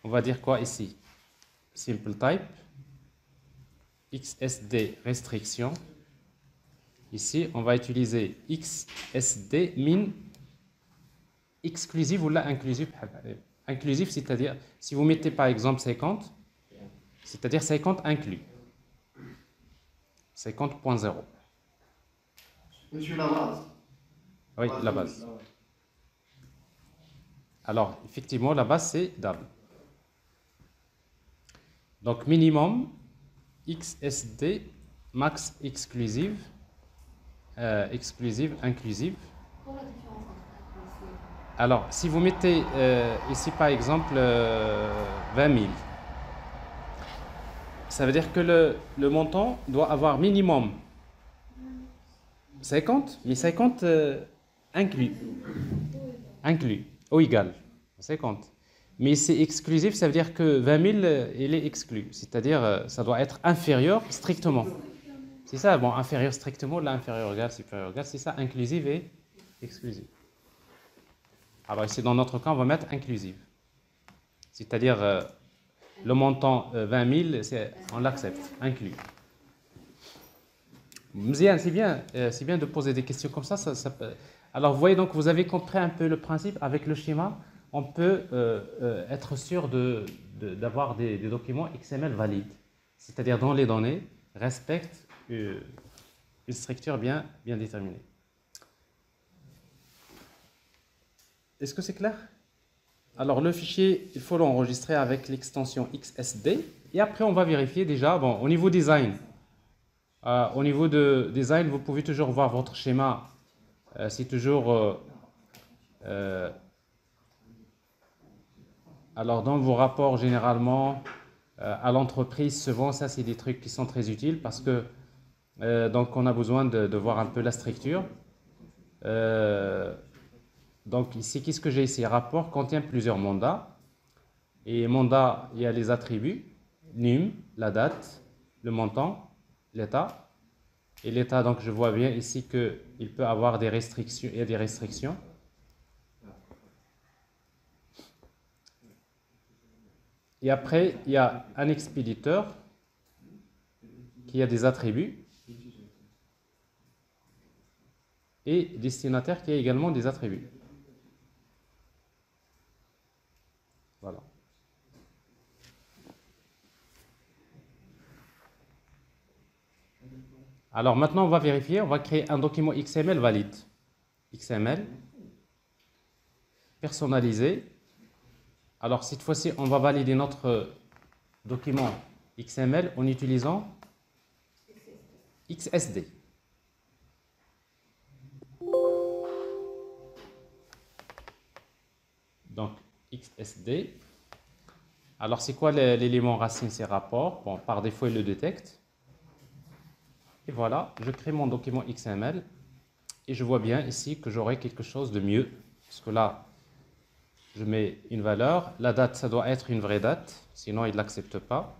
On va dire quoi ici? Simple type. XSD restriction. Ici, on va utiliser XSD min exclusive ou là inclusive. Inclusif, c'est-à-dire, si vous mettez par exemple 50, c'est-à-dire 50 inclus. 50.0. Monsieur, la base. Oui, la base. Alors, effectivement, la base, c'est double. Donc, minimum, XSD, max exclusive, exclusive, inclusive. Alors, si vous mettez ici, par exemple, 20 000, ça veut dire que le montant doit avoir minimum 50, mais 50 inclus, ou égal, 50. Mais c'est exclusif, ça veut dire que 20 000, il est exclu, c'est-à-dire ça doit être inférieur strictement. C'est ça, bon, inférieur strictement, là, inférieur égal, supérieur égal, c'est ça, inclusive et exclusive. Alors ici, dans notre cas, on va mettre inclusive. C'est-à-dire, le montant 20 000, on l'accepte, inclus. C'est bien de poser des questions comme ça. Alors, vous voyez, donc, vous avez compris un peu le principe. Avec le schéma, on peut être sûr d'avoir des documents XML valides. C'est-à-dire, dont les données respectent une structure bien déterminée. Est-ce que c'est clair? Alors, le fichier, il faut l'enregistrer avec l'extension XSD. Et après, on va vérifier déjà, bon, au niveau design. Au niveau de design, vous pouvez toujours voir votre schéma. C'est toujours... alors, dans vos rapports, généralement, à l'entreprise, souvent, ça, c'est des trucs qui sont très utiles parce que, donc, on a besoin de voir un peu la structure. Donc, ici, qu'est-ce que j'ai ici? Rapport contient plusieurs mandats. Et mandat, il y a les attributs, num, la date, le montant, l'état. Et l'état, donc, je vois bien ici qu'il peut avoir des restrictions. Il y a des restrictions. Et après, il y a un expéditeur qui a des attributs. Et destinataire qui a également des attributs. Voilà. Alors maintenant, on va vérifier, on va créer un document XML valide. XML, personnalisé. Alors cette fois-ci, on va valider notre document XML en utilisant XSD. Donc XSD. Alors c'est quoi l'élément racine? C'est rapport. Bon, par défaut, il le détecte. Et voilà, je crée mon document XML et je vois bien ici que j'aurai quelque chose de mieux. Parce que là, je mets une valeur. La date, ça doit être une vraie date, sinon il ne l'accepte pas.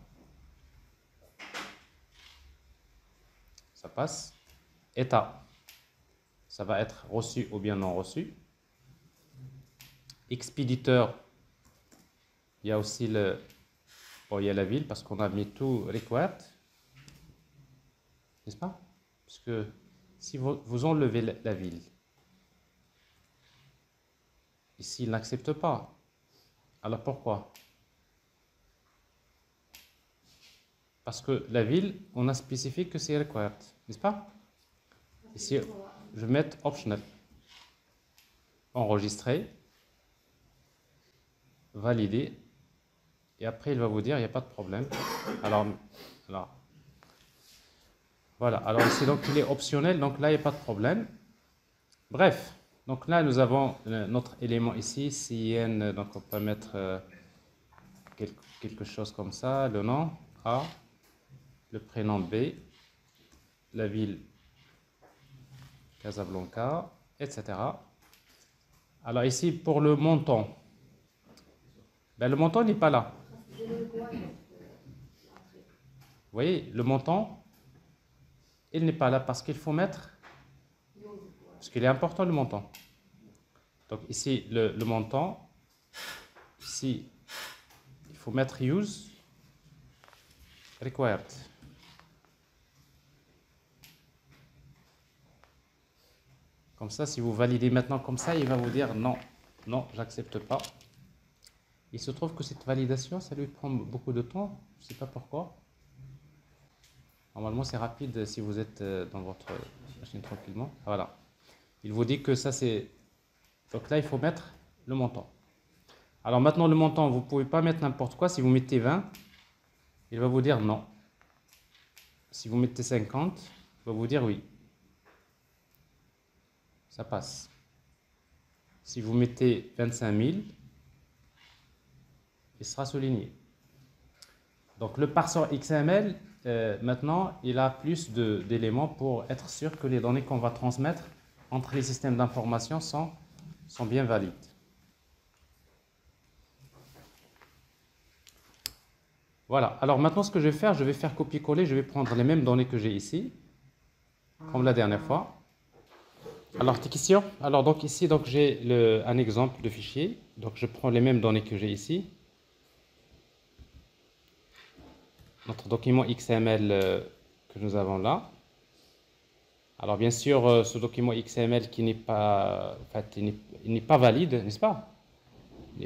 Ça passe. État, ça va être reçu ou bien non reçu. Expéditeur, il y a aussi bon, il y a la ville parce qu'on a mis tout required. N'est-ce pas? Parce que si vous enlevez la ville, ici il n'accepte pas. Alors pourquoi? Parce que la ville, on a spécifié que c'est required, n'est-ce pas? Ici, je vais mettre optional. Enregistrer, valider, et après il va vous dire il n'y a pas de problème. Alors voilà, alors ici donc il est optionnel, donc là il n'y a pas de problème. Bref, donc là nous avons notre élément ici, CIN, donc on peut mettre quelque chose comme ça, le nom A, le prénom B, la ville Casablanca, etc. Alors ici pour le montant, ben, le montant n'est pas là. Vous voyez, le montant, il n'est pas là parce qu'il faut mettre, parce qu'il est important le montant. Donc ici, le montant, ici, il faut mettre use required. Comme ça, si vous validez maintenant comme ça, il va vous dire non, non, j'accepte pas. Il se trouve que cette validation, ça lui prend beaucoup de temps, je ne sais pas pourquoi. Normalement, c'est rapide si vous êtes dans votre machine tranquillement. Voilà. Il vous dit que ça, c'est... Donc là, il faut mettre le montant. Alors maintenant, le montant, vous ne pouvez pas mettre n'importe quoi. Si vous mettez 20, il va vous dire non. Si vous mettez 50, il va vous dire oui. Ça passe. Si vous mettez 25 000, il sera souligné. Donc le parseur XML, maintenant, il a plus d'éléments pour être sûr que les données qu'on va transmettre entre les systèmes d'information sont bien valides. Voilà. Alors maintenant, ce que je vais faire copier-coller, je vais prendre les mêmes données que j'ai ici. comme la dernière fois. Alors, tes questions? Alors, donc ici, donc, j'ai un exemple de fichier. Donc, je prends les mêmes données que j'ai ici. Notre document XML que nous avons là. Alors, bien sûr, ce document XML qui n'est pas, en fait, il n'est pas valide, n'est-ce pas?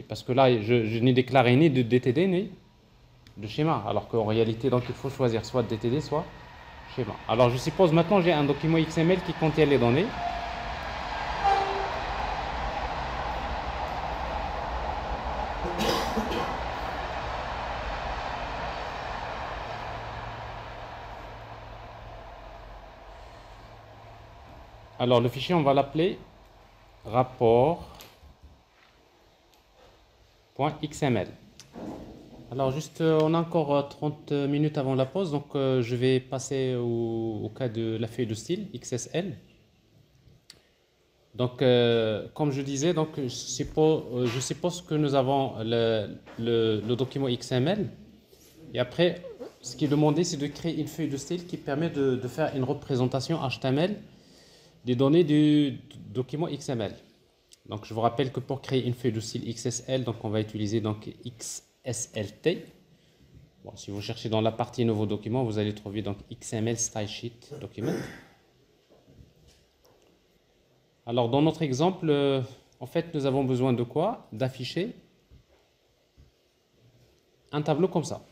Parce que là, je n'ai déclaré ni de DTD, ni de schéma. Alors qu'en réalité, donc, il faut choisir soit DTD, soit schéma. Alors, je suppose maintenant, j'ai un document XML qui contient les données. Alors, le fichier, on va l'appeler rapport.xml. Alors, juste, on a encore 30 minutes avant la pause, donc je vais passer au cas de la feuille de style XSL. Donc, comme je disais, donc, je suppose que nous avons le document XML. Et après, ce qui est demandé, c'est de créer une feuille de style qui permet de faire une représentation HTML des données du document XML. Donc, je vous rappelle que pour créer une feuille de style XSL, donc on va utiliser donc XSLT. Bon, si vous cherchez dans la partie nouveau document, vous allez trouver donc XML Style Sheet Document. Alors, dans notre exemple, en fait, nous avons besoin de quoi? D'afficher un tableau comme ça.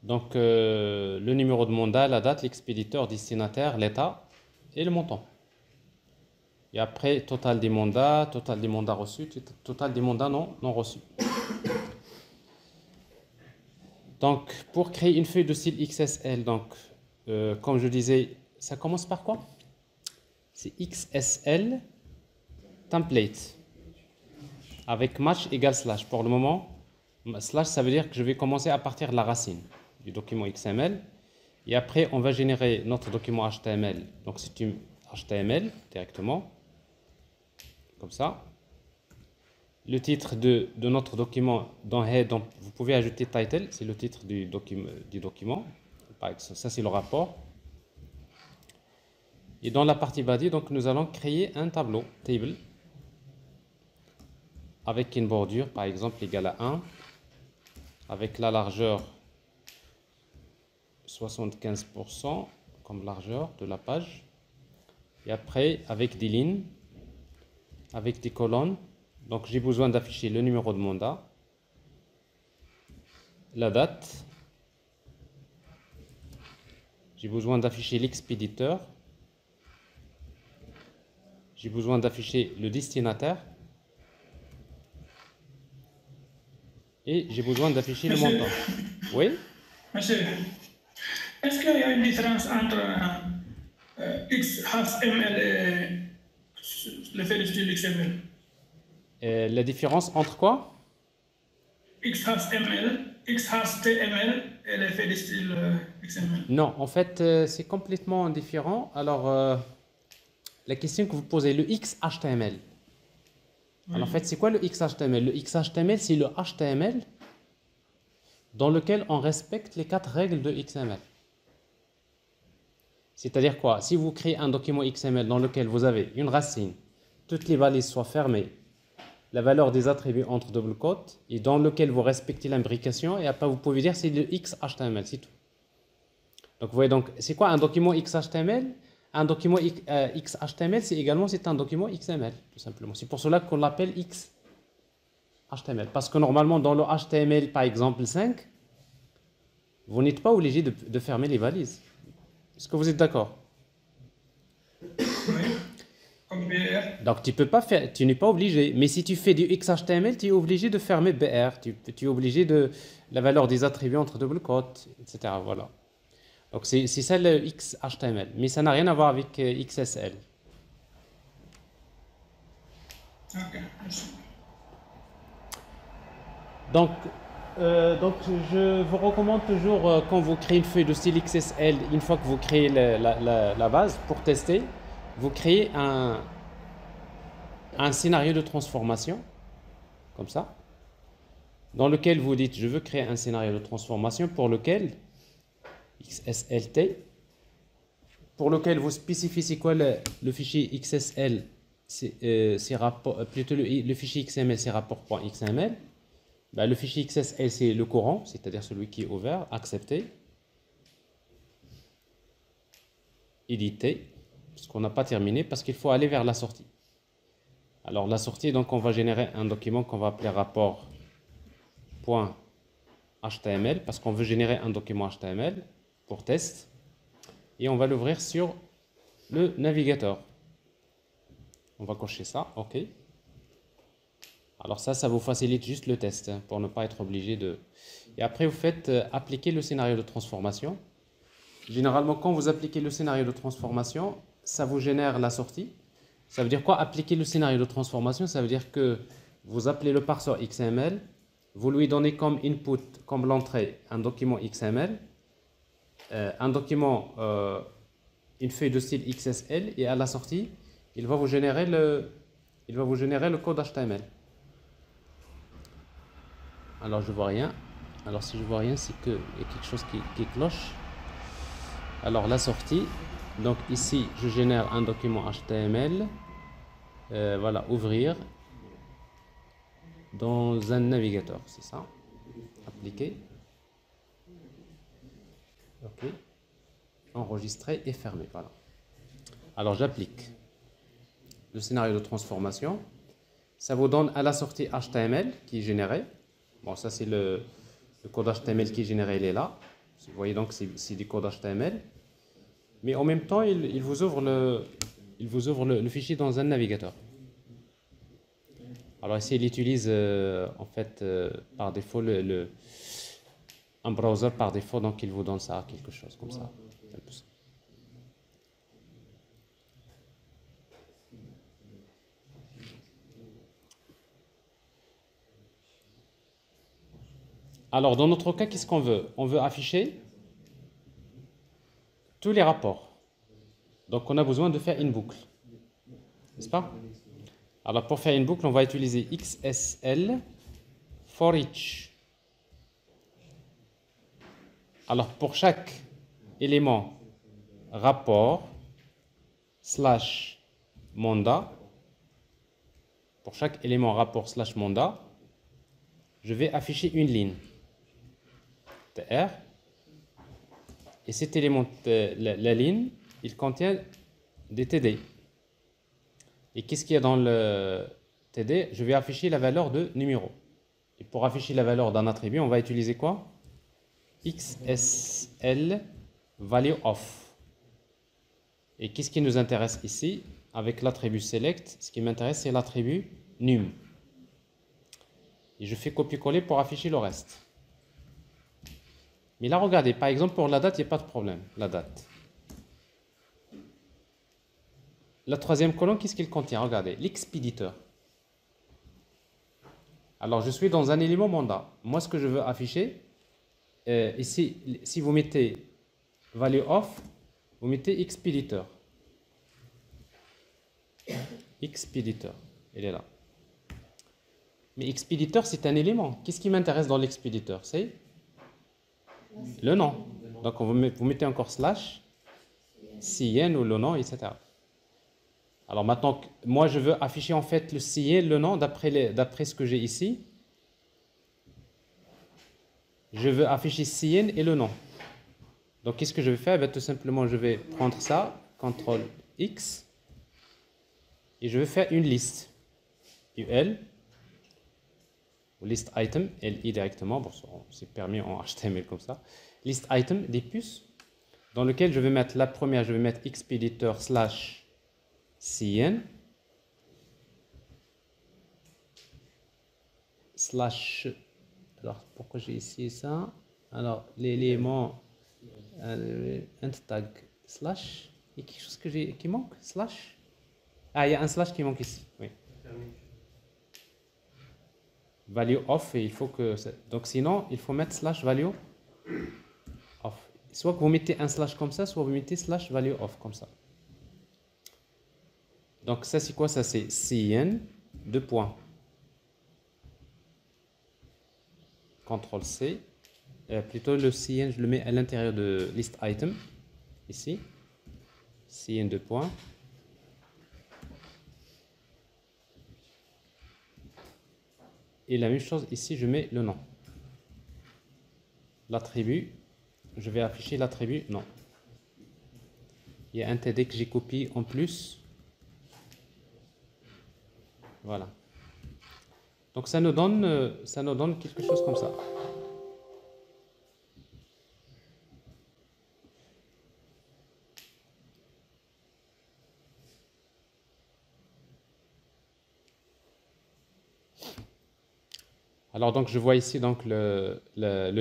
Donc, le numéro de mandat, la date, l'expéditeur, destinataire, l'état et le montant. Et après, total des mandats reçus, total des mandats non reçus. Donc, pour créer une feuille de style XSL, donc, comme je disais, ça commence par quoi? C'est XSL template avec match égale slash. Pour le moment, slash, ça veut dire que je vais commencer à partir de la racine du document XML. Et après, on va générer notre document HTML. Donc, c'est une HTML directement, comme ça. Le titre de notre document dans Head, donc vous pouvez ajouter Title, c'est le titre du document. Ça, c'est le rapport. Et dans la partie Body, donc, nous allons créer un tableau, table, avec une bordure, par exemple, égale à 1, avec la largeur 75% comme largeur de la page. Et après, avec des lignes, avec des colonnes. Donc, j'ai besoin d'afficher le numéro de mandat, la date, j'ai besoin d'afficher l'expéditeur, j'ai besoin d'afficher le destinataire et j'ai besoin d'afficher le montant. Oui? Monsieur, est-ce qu'il y a une différence entre XHTML et le fait de style XML? La différence entre quoi? XHTML et l'effet de style XML. Non, en fait, c'est complètement différent. Alors, la question que vous posez, le XHTML. Oui. Alors, en fait, c'est quoi le XHTML? Le XHTML, c'est le HTML dans lequel on respecte les 4 règles de XML. C'est-à-dire quoi? Si vous créez un document XML dans lequel vous avez une racine, toutes les balises soient fermées, la valeur des attributs entre double quotes, et dans lequel vous respectez l'imbrication, et après vous pouvez dire c'est le XHTML, c'est tout. Donc vous voyez, donc c'est quoi un document XHTML? Un document XHTML, c'est un document XML, tout simplement. C'est pour cela qu'on l'appelle XHTML. Parce que normalement, dans le HTML, par exemple 5, vous n'êtes pas obligé de fermer les balises. Est-ce que vous êtes d'accord? Oui. Comme BR. Donc tu peux pas faire, tu n'es pas obligé. Mais si tu fais du XHTML, tu es obligé de fermer BR. Tu es obligé de la valeur des attributs entre double quotes, etc. Voilà. Donc c'est ça le XHTML. Mais ça n'a rien à voir avec XSL. Ok, merci. Donc je vous recommande toujours, quand vous créez une feuille de style XSL, une fois que vous créez la base pour tester, vous créez un scénario de transformation, comme ça. dans lequel vous dites, je veux créer un scénario de transformation pour lequel, XSLT, pour lequel vous spécifiez c'est quoi le fichier XSL, plutôt le fichier XML, c'est rapport.xml. Ben, le fichier XSL, c'est le courant, c'est-à-dire celui qui est ouvert, accepté, éditer, parce qu'on n'a pas terminé, parce qu'il faut aller vers la sortie. Alors la sortie, donc on va générer un document qu'on va appeler rapport.html, parce qu'on veut générer un document HTML pour test, et on va l'ouvrir sur le navigateur. On va cocher ça, OK. Alors ça vous facilite juste le test, hein, pour ne pas être obligé de... Et après, vous faites appliquer le scénario de transformation. Généralement, quand vous appliquez le scénario de transformation, ça vous génère la sortie. Ça veut dire quoi, appliquer le scénario de transformation? Ça veut dire que vous appelez le parseur XML, vous lui donnez comme input, comme l'entrée, un document XML, un document, une feuille de style XSL, et à la sortie, il va vous générer le code HTML. Alors je vois rien. Alors si je vois rien, c'est qu'il y a quelque chose qui cloche. Alors la sortie, donc ici je génère un document HTML, voilà, ouvrir dans un navigateur, c'est ça, appliquer, ok, enregistrer et fermer, voilà. Alors j'applique le scénario de transformation, ça vous donne à la sortie HTML qui est généré. Bon, ça c'est le code HTML qui est généré, il est là. Vous voyez donc c'est du code HTML. Mais en même temps, il vous ouvre le fichier dans un navigateur. Alors ici, il utilise en fait par défaut un browser par défaut, donc il vous donne ça, quelque chose comme ça. Un peu ça. Alors, dans notre cas, qu'est-ce qu'on veut? On veut afficher tous les rapports. Donc, on a besoin de faire une boucle. N'est-ce pas? Alors, pour faire une boucle, on va utiliser XSL for each. Alors, pour chaque élément rapport slash mandat, pour chaque élément rapport slash mandat, je vais afficher une ligne. TR. Et cet élément, la ligne, il contient des TD. Et qu'est-ce qu'il y a dans le TD? Je vais afficher la valeur de numéro. Et pour afficher la valeur d'un attribut, on va utiliser quoi? XSL value of. Et qu'est-ce qui nous intéresse ici? Avec l'attribut select, ce qui m'intéresse, c'est l'attribut num. Et je fais copier-coller pour afficher le reste. Mais là, regardez, par exemple, pour la date, il n'y a pas de problème. La date. La troisième colonne, qu'est-ce qu'il contient? Regardez, l'expéditeur. Alors, je suis dans un élément mandat. Moi, ce que je veux afficher, ici, si vous mettez value of, vous mettez expéditeur. Expéditeur, il est là. Mais expéditeur, c'est un élément. Qu'est-ce qui m'intéresse dans l'expéditeur? C'est le nom. Donc, vous mettez encore slash, cn ou le nom, etc. Alors maintenant, moi je veux afficher en fait le cn, le nom, d'après ce que j'ai ici. Je veux afficher cn et le nom. Donc qu'est-ce que je vais faire? Ben, tout simplement, je vais prendre ça, CTRL X, et je vais faire une liste. UL, ou list item, LI directement, bon, c'est permis en HTML comme ça. List item, des puces, dans lequel je vais mettre la première, je vais mettre expéditeur slash cn slash, alors pourquoi j'ai ici ça? Alors l'élément int tag slash, il y a quelque chose qui manque, slash, ah il y a un slash qui manque ici, oui, value of, et il faut que donc sinon il faut mettre slash value of, soit que vous mettez un slash comme ça, soit vous mettez slash value of comme ça. Donc ça c'est quoi? Ça c'est cn, deux points. CTRL C. Plutôt le CN, je le mets à l'intérieur de list item. Ici. CN 2 points. Et la même chose ici, je mets le nom. L'attribut, je vais afficher l'attribut non. Il y a un TD que j'ai copié en plus. Voilà. Donc ça nous donne quelque chose comme ça. Alors donc je vois ici donc le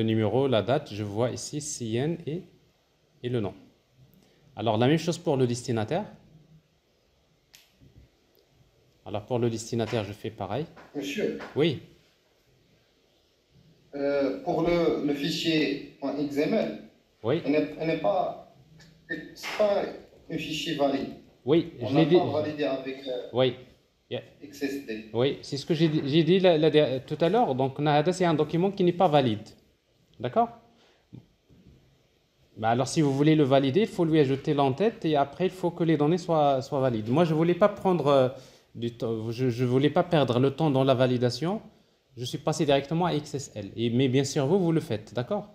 numéro, la date, je vois ici CN et le nom. Alors la même chose pour le destinataire. Alors pour le destinataire, je fais pareil. Monsieur, Oui, pour le fichier .xml, oui, il n'est pas, c'est pas un fichier valide. oui, On je n'a l'ai dit. pas validé avec Oui, yeah. XSD. Oui, c'est ce que j'ai dit tout à l'heure. Donc Nahada, c'est un document qui n'est pas valide. D'accord? Bah alors si vous voulez le valider, il faut lui ajouter l'entête et après il faut que les données soient valides. Moi je voulais pas prendre du temps, je voulais pas perdre le temps dans la validation. Je suis passé directement à XSL. Mais bien sûr vous le faites, d'accord?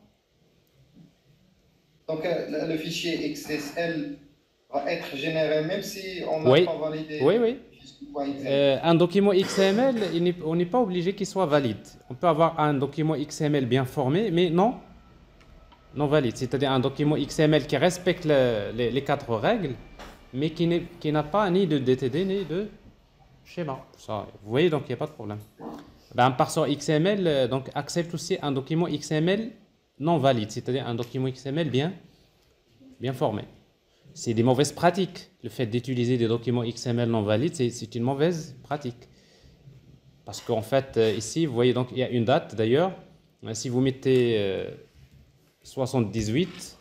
Donc le fichier XSL va être généré même si on n'a Oui, pas validé oui, oui. le fichier .xml. Un document XML, on n'est pas obligé qu'il soit valide. On peut avoir un document XML bien formé, mais non valide. C'est-à-dire un document XML qui respecte les 4 règles, mais qui n'a pas ni de DTD ni de schéma. Ça, vous voyez, donc il n'y a pas de problème. Ben, un parseur XML donc, accepte aussi un document XML non valide, c'est-à-dire un document XML bien formé. C'est des mauvaises pratiques. Le fait d'utiliser des documents XML non valides, c'est une mauvaise pratique. Parce qu'en fait, ici, vous voyez, donc il y a une date d'ailleurs. Si vous mettez 78,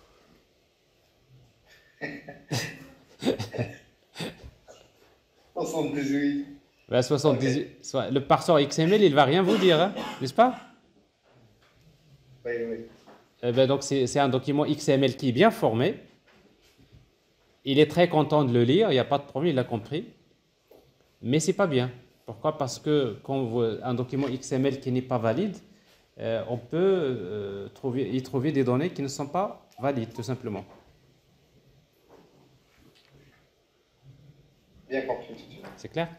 ben 78, le parseur XML, il va rien vous dire, hein, n'est-ce pas? Oui, oui. Ben donc c'est un document XML qui est bien formé. Il est très content de le lire, il n'y a pas de problème, il a compris. Mais c'est pas bien. Pourquoi? Parce que quand un document XML qui n'est pas valide, on peut y trouver des données qui ne sont pas valides, tout simplement. Bien compris. C'est clair?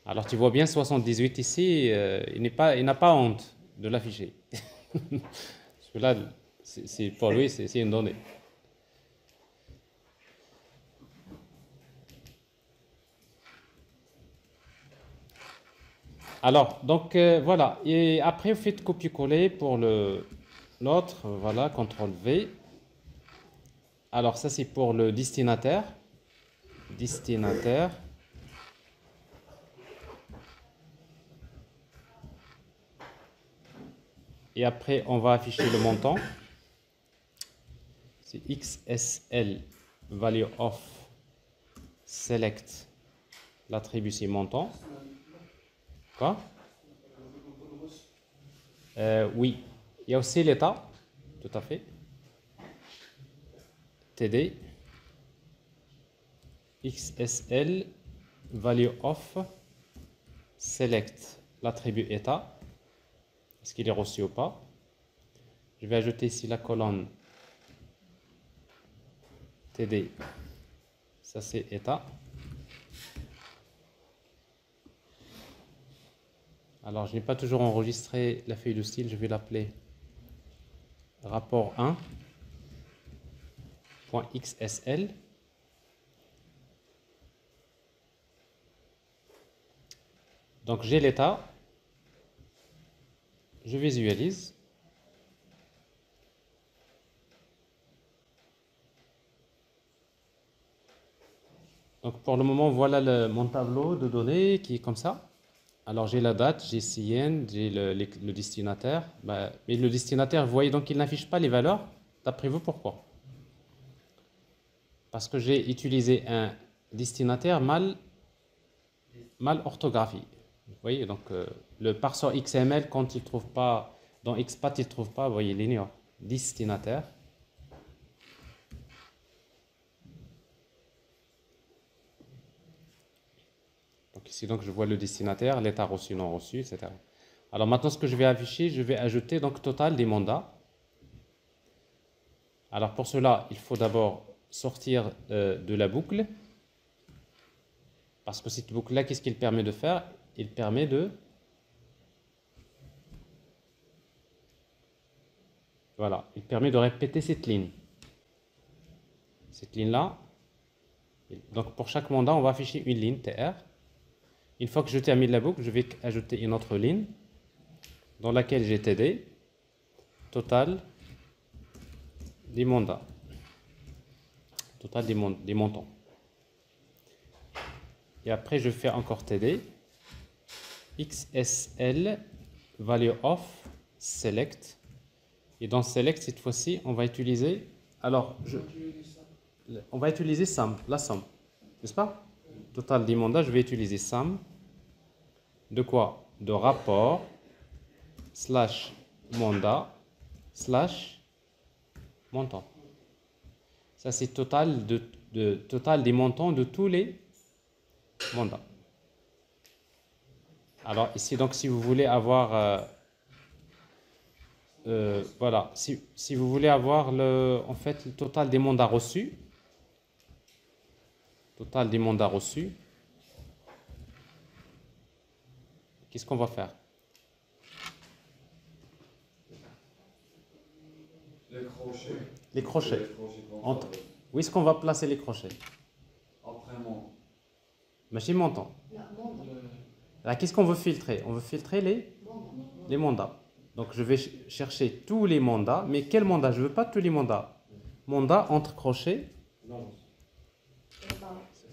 Alors tu vois bien 78 ici, il n'a pas honte de l'afficher. Parce que là, pour lui, c'est une donnée. Alors, donc voilà. Et après, vous faites copier-coller pour l'autre. Voilà, CTRL V. Alors, ça, c'est pour le destinataire. Destinataire. Et après, on va afficher le montant. C'est XSL value of select. L'attribut, c'est montant. Quoi? Oui. Il y a aussi l'état. Tout à fait. TD. XSL value of select. L'attribut état. Est-ce qu'il est reçu ou pas? Je vais ajouter ici la colonne TD. Ça, c'est état. Alors, je n'ai pas toujours enregistré la feuille de style. Je vais l'appeler rapport 1.xsl. Donc, j'ai l'état. Je visualise. Donc pour le moment, voilà mon tableau de données qui est comme ça. Alors j'ai la date, j'ai CN, j'ai le destinataire. Mais le destinataire, vous voyez donc il n'affiche pas les valeurs. D'après vous, pourquoi? Parce que j'ai utilisé un destinataire mal orthographié. Vous voyez, donc le parseur XML, quand il ne trouve pas Dans expat, il ne trouve pas, vous voyez, l'ignore. Destinataire. Donc ici, donc, je vois le destinataire, l'état reçu, non reçu, etc. Alors maintenant, ce que je vais afficher, je vais ajouter donc total des mandats. Alors pour cela, il faut d'abord sortir de la boucle. Parce que cette boucle-là, qu'est-ce qu'il permet de faire? Il permet de... Voilà, il permet de répéter cette ligne. Cette ligne-là. Donc pour chaque mandat, on va afficher une ligne TR. Une fois que je termine la boucle, je vais ajouter une autre ligne dans laquelle j'ai TD, total des mandats, total des montants. Et après, je fais encore TD, XSL, value of, select. Et dans select, cette fois-ci, on va utiliser, on va utiliser sum, la somme, n'est-ce pas? Total des mandats, je vais utiliser sum. De quoi? De rapport slash mandat slash montant. Ça, c'est total total des montants de tous les mandats. Alors ici, donc, si vous voulez avoir voilà, si vous voulez avoir en fait le total des mandats reçus, total des mandats reçus, qu'est-ce qu'on va faire? Les crochets. Les crochets. Les crochets Entre... Où est-ce qu'on va placer les crochets? Après mon. Machine montant. Là, qu'est-ce qu'on veut filtrer? On veut filtrer les mandats. Donc je vais chercher tous les mandats, mais quel mandat? Je ne veux pas tous les mandats. Mandat entre crochets.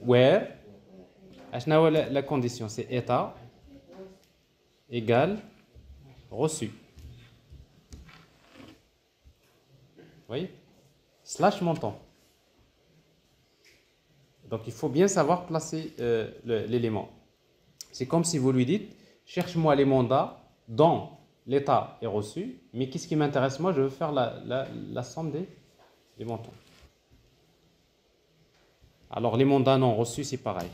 Where. La condition, c'est état égal reçu. Vous voyez? Slash montant. Donc il faut bien savoir placer l'élément. C'est comme si vous lui dites, cherche-moi les mandats dont l'état est reçu, mais qu'est-ce qui m'intéresse moi? Je veux faire la somme des montants. Alors les mandats non reçus, c'est pareil.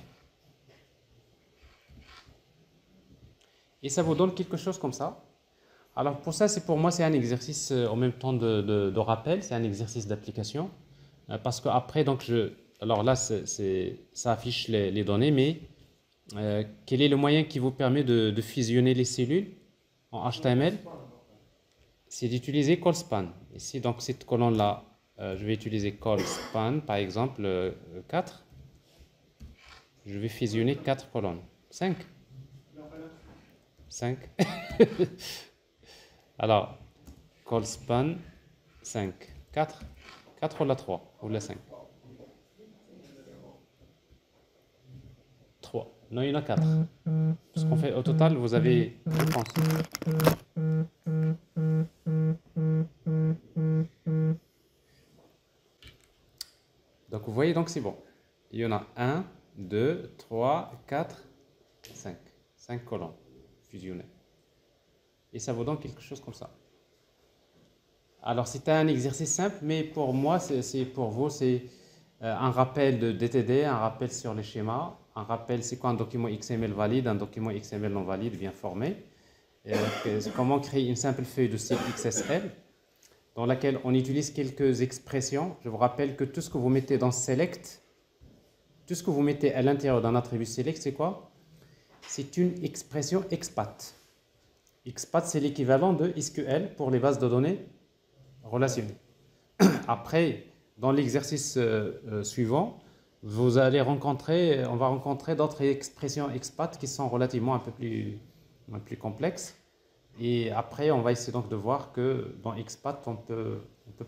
Et ça vous donne quelque chose comme ça. Alors pour ça, pour moi, c'est un exercice en même temps de rappel, c'est un exercice d'application. Parce qu'après, donc alors là, ça affiche les données, mais quel est le moyen qui vous permet de fusionner les cellules en HTML? C'est d'utiliser callspan. Ici, donc cette colonne-là, je vais utiliser callspan, par exemple 4. Je vais fusionner 4 colonnes. 5. 5. Alors, callspan 5. 4. 4 ou la 3 ou la 5? 3. Non, il y en a 4. Parce qu'en fait, au total, vous avez, je pense. Donc, vous voyez, donc c'est bon. Il y en a 1, 2, 3, 4, 5. 5 colonnes fusionnées. Et ça vous donne quelque chose comme ça. Alors, c'est un exercice simple, mais pour moi, pour vous, c'est un rappel de DTD, un rappel sur les schémas, un rappel c'est quoi un document XML valide, un document XML non valide, bien formé. Comment créer une simple feuille de style XSL dans laquelle on utilise quelques expressions. Je vous rappelle que tout ce que vous mettez dans select, tout ce que vous mettez à l'intérieur d'un attribut select, c'est quoi? C'est une expression expat. Expat, c'est l'équivalent de SQL pour les bases de données relationnelles. Après, dans l'exercice suivant, on va rencontrer d'autres expressions expat qui sont relativement un peu plus complexes. Et après, on va essayer donc de voir que dans expat, on peut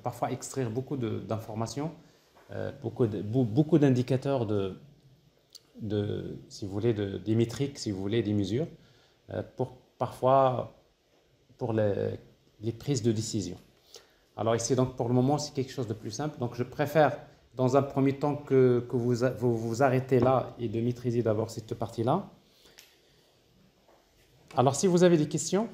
parfois extraire beaucoup d'informations, beaucoup d'indicateurs si vous voulez, des métriques, si vous voulez, des mesures, parfois pour les prises de décision. Alors ici, donc, pour le moment, c'est quelque chose de plus simple. Donc, je préfère, dans un premier temps, que vous arrêtez là et de maîtriser d'abord cette partie-là. Alors, si vous avez des questions,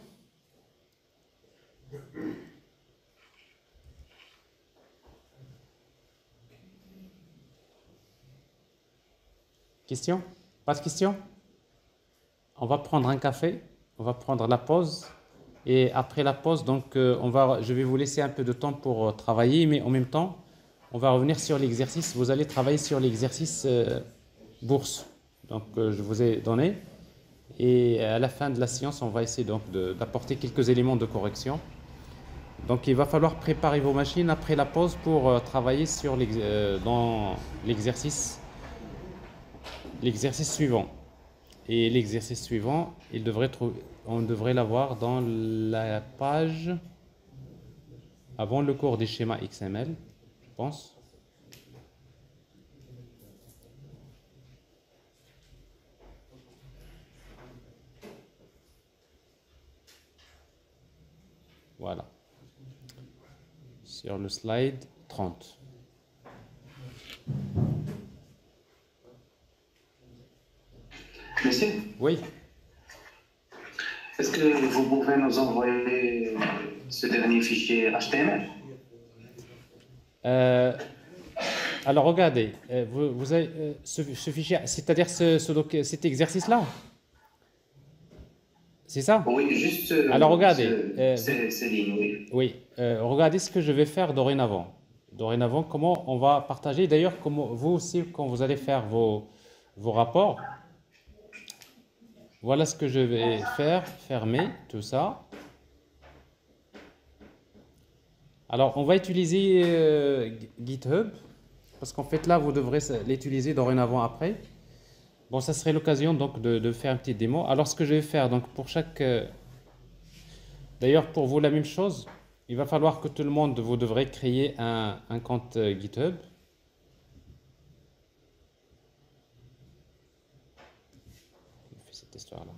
Question? Pas de question? On va prendre un café, on va prendre la pause. Et après la pause, donc, je vais vous laisser un peu de temps pour travailler, mais en même temps, on va revenir sur l'exercice. Vous allez travailler sur l'exercice bourse. Donc, je vous ai donné. Et à la fin de la séance, on va essayer donc d'apporter quelques éléments de correction. Donc, il va falloir préparer vos machines après la pause pour travailler sur dans l'exercice suivant. Et l'exercice suivant, on devrait l'avoir dans la page avant le cours des schémas XML, je pense. Voilà. Sur le slide 30. Monsieur, Oui. est-ce que vous pouvez nous envoyer ce dernier fichier HTML? Alors regardez, vous avez ce fichier, c'est-à-dire cet exercice-là. C'est ça? Oui, juste Alors regardez, ces lignes, oui. oui, regardez ce que je vais faire dorénavant. Dorénavant, comment on va partager. D'ailleurs, comment vous aussi, quand vous allez faire vos rapports, voilà ce que je vais faire, fermer tout ça. Alors, on va utiliser GitHub, parce qu'en fait, là, vous devrez l'utiliser dorénavant après. Bon, ça serait l'occasion donc de faire une petite démo. Alors, ce que je vais faire, donc pour chaque... D'ailleurs, pour vous, la même chose. Il va falloir que tout le monde, vous devrez créer un compte GitHub. On fait cette histoire-là.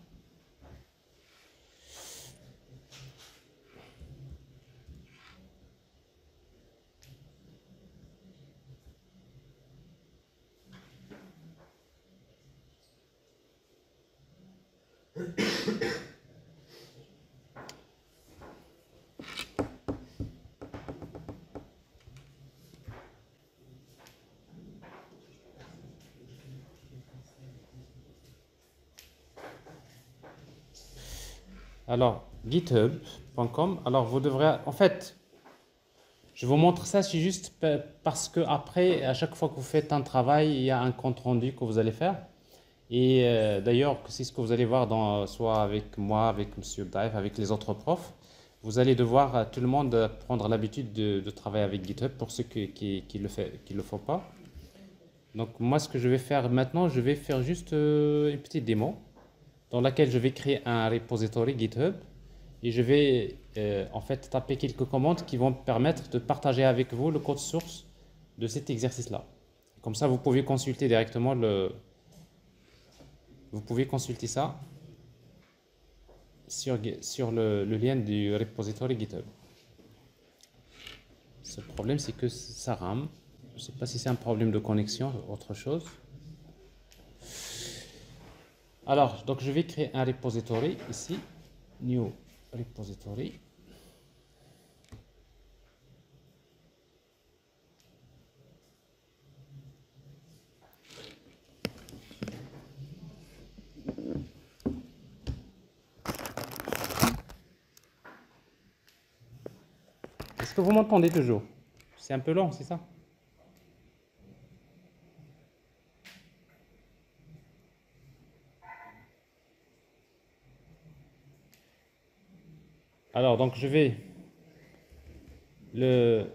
Alors, github.com. Alors, vous devrez, en fait, je vous montre ça, c'est juste parce que après, à chaque fois que vous faites un travail, il y a un compte rendu que vous allez faire. Et d'ailleurs, c'est ce que vous allez voir soit avec moi, avec Monsieur Dive, avec les autres profs. Vous allez devoir, tout le monde, prendre l'habitude de travailler avec GitHub pour ceux qui le font pas. Donc, moi, ce que je vais faire maintenant, je vais faire juste une petite démo dans laquelle je vais créer un repository GitHub et je vais en fait taper quelques commandes qui vont me permettre de partager avec vous le code source de cet exercice-là. Comme ça, vous pouvez consulter directement vous pouvez consulter ça sur le lien du repository GitHub. Ce problème, c'est que ça rame. Je ne sais pas si c'est un problème de connexion ou autre chose. Alors, donc je vais créer un repository ici, new repository. Est-ce que vous m'entendez toujours? C'est un peu long, c'est ça? Alors, donc je vais le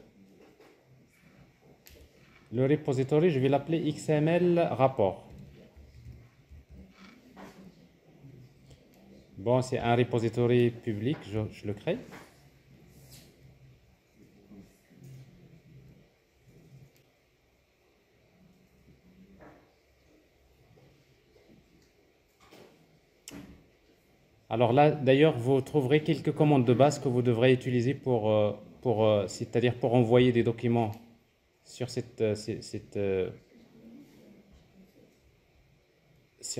repository, je vais l'appeler XML rapport. Bon, c'est un repository public, je le crée. Alors là, d'ailleurs, vous trouverez quelques commandes de base que vous devrez utiliser c'est-à-dire pour envoyer des documents sur sur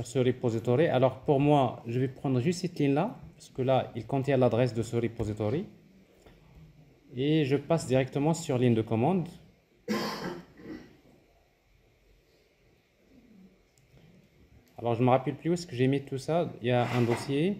ce repository. Alors pour moi, je vais prendre juste cette ligne-là, parce que là, il contient l'adresse de ce repository. Et je passe directement sur ligne de commande. Alors, je ne me rappelle plus où est-ce que j'ai mis tout ça. Il y a un dossier.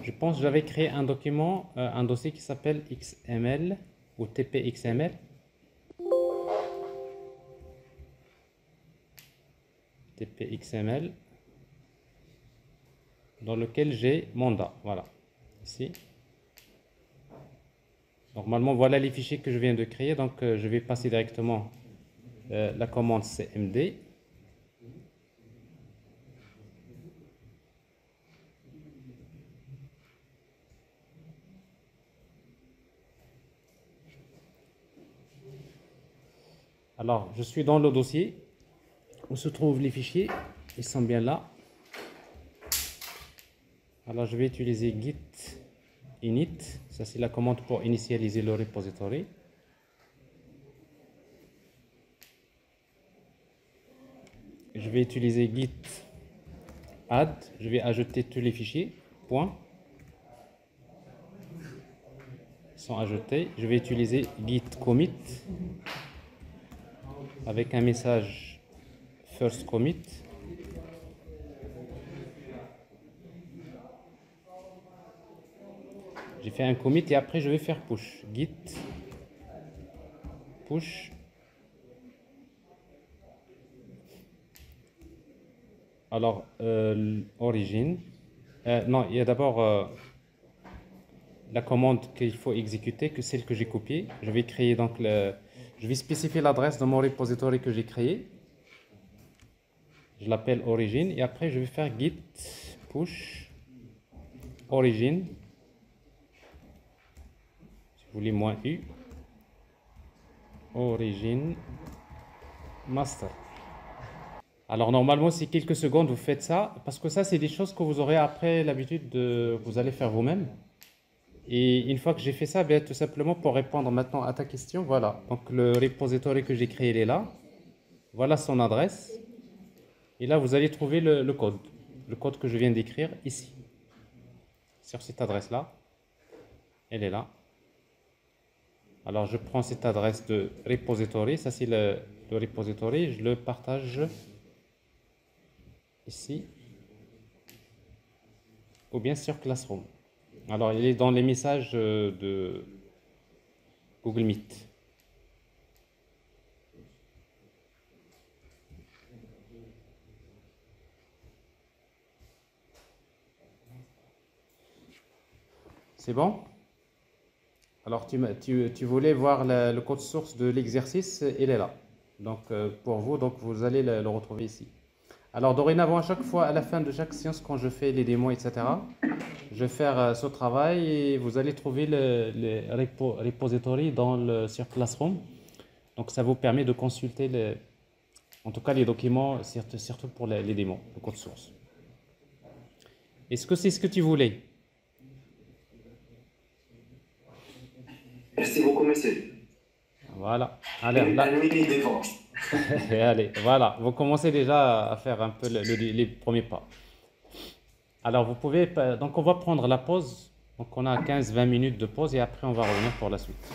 Je pense que j'avais créé un document, un dossier qui s'appelle XML ou TPXML. TPXML, dans lequel j'ai mandat. Voilà, ici. Normalement, voilà les fichiers que je viens de créer. Donc, je vais passer directement la commande CMD. Alors, je suis dans le dossier où se trouvent les fichiers. Ils sont bien là. Alors, je vais utiliser git init. Ça, c'est la commande pour initialiser le repository. Je vais utiliser git add. Je vais ajouter tous les fichiers. Point. Ils sont ajoutés. Je vais utiliser git commit avec un message first commit. J'ai fait un commit et après je vais faire push. Git push. Alors, origine. Non, il y a d'abord la commande qu'il faut exécuter, que celle que j'ai copiée. Je vais créer donc je vais spécifier l'adresse de mon repository que j'ai créé. Je l'appelle origine et après je vais faire git push origine. Si vous voulez moins u. Origine master. Alors normalement, c'est quelques secondes, vous faites ça, parce que ça, c'est des choses que vous aurez après l'habitude de, vous allez faire vous-même. Et une fois que j'ai fait ça, bien, tout simplement pour répondre maintenant à ta question, voilà. Donc le repository que j'ai créé, il est là. Voilà son adresse. Et là, vous allez trouver le code. Le code que je viens d'écrire ici. Sur cette adresse-là. Elle est là. Alors je prends cette adresse de repository. Ça, c'est le repository. Je le partage ici. Ou bien sur Classroom. Alors, il est dans les messages de Google Meet. C'est bon? Alors, tu voulais voir le code source de l'exercice, il est là. Donc, pour vous, donc, vous allez le retrouver ici. Alors, dorénavant, à chaque fois, à la fin de chaque séance, quand je fais les démos, etc., je vais faire ce travail et vous allez trouver le repository sur Classroom. Donc, ça vous permet de consulter, en tout cas, les documents, surtout pour les démos, le code source. Est-ce que c'est ce que tu voulais? Merci beaucoup, monsieur. Voilà. Allez, là. Un mini défense. Allez, voilà. Vous commencez déjà à faire un peu les premiers pas. Alors, vous pouvez... Donc, on va prendre la pause. Donc, on a 15-20 minutes de pause et après, on va revenir pour la suite.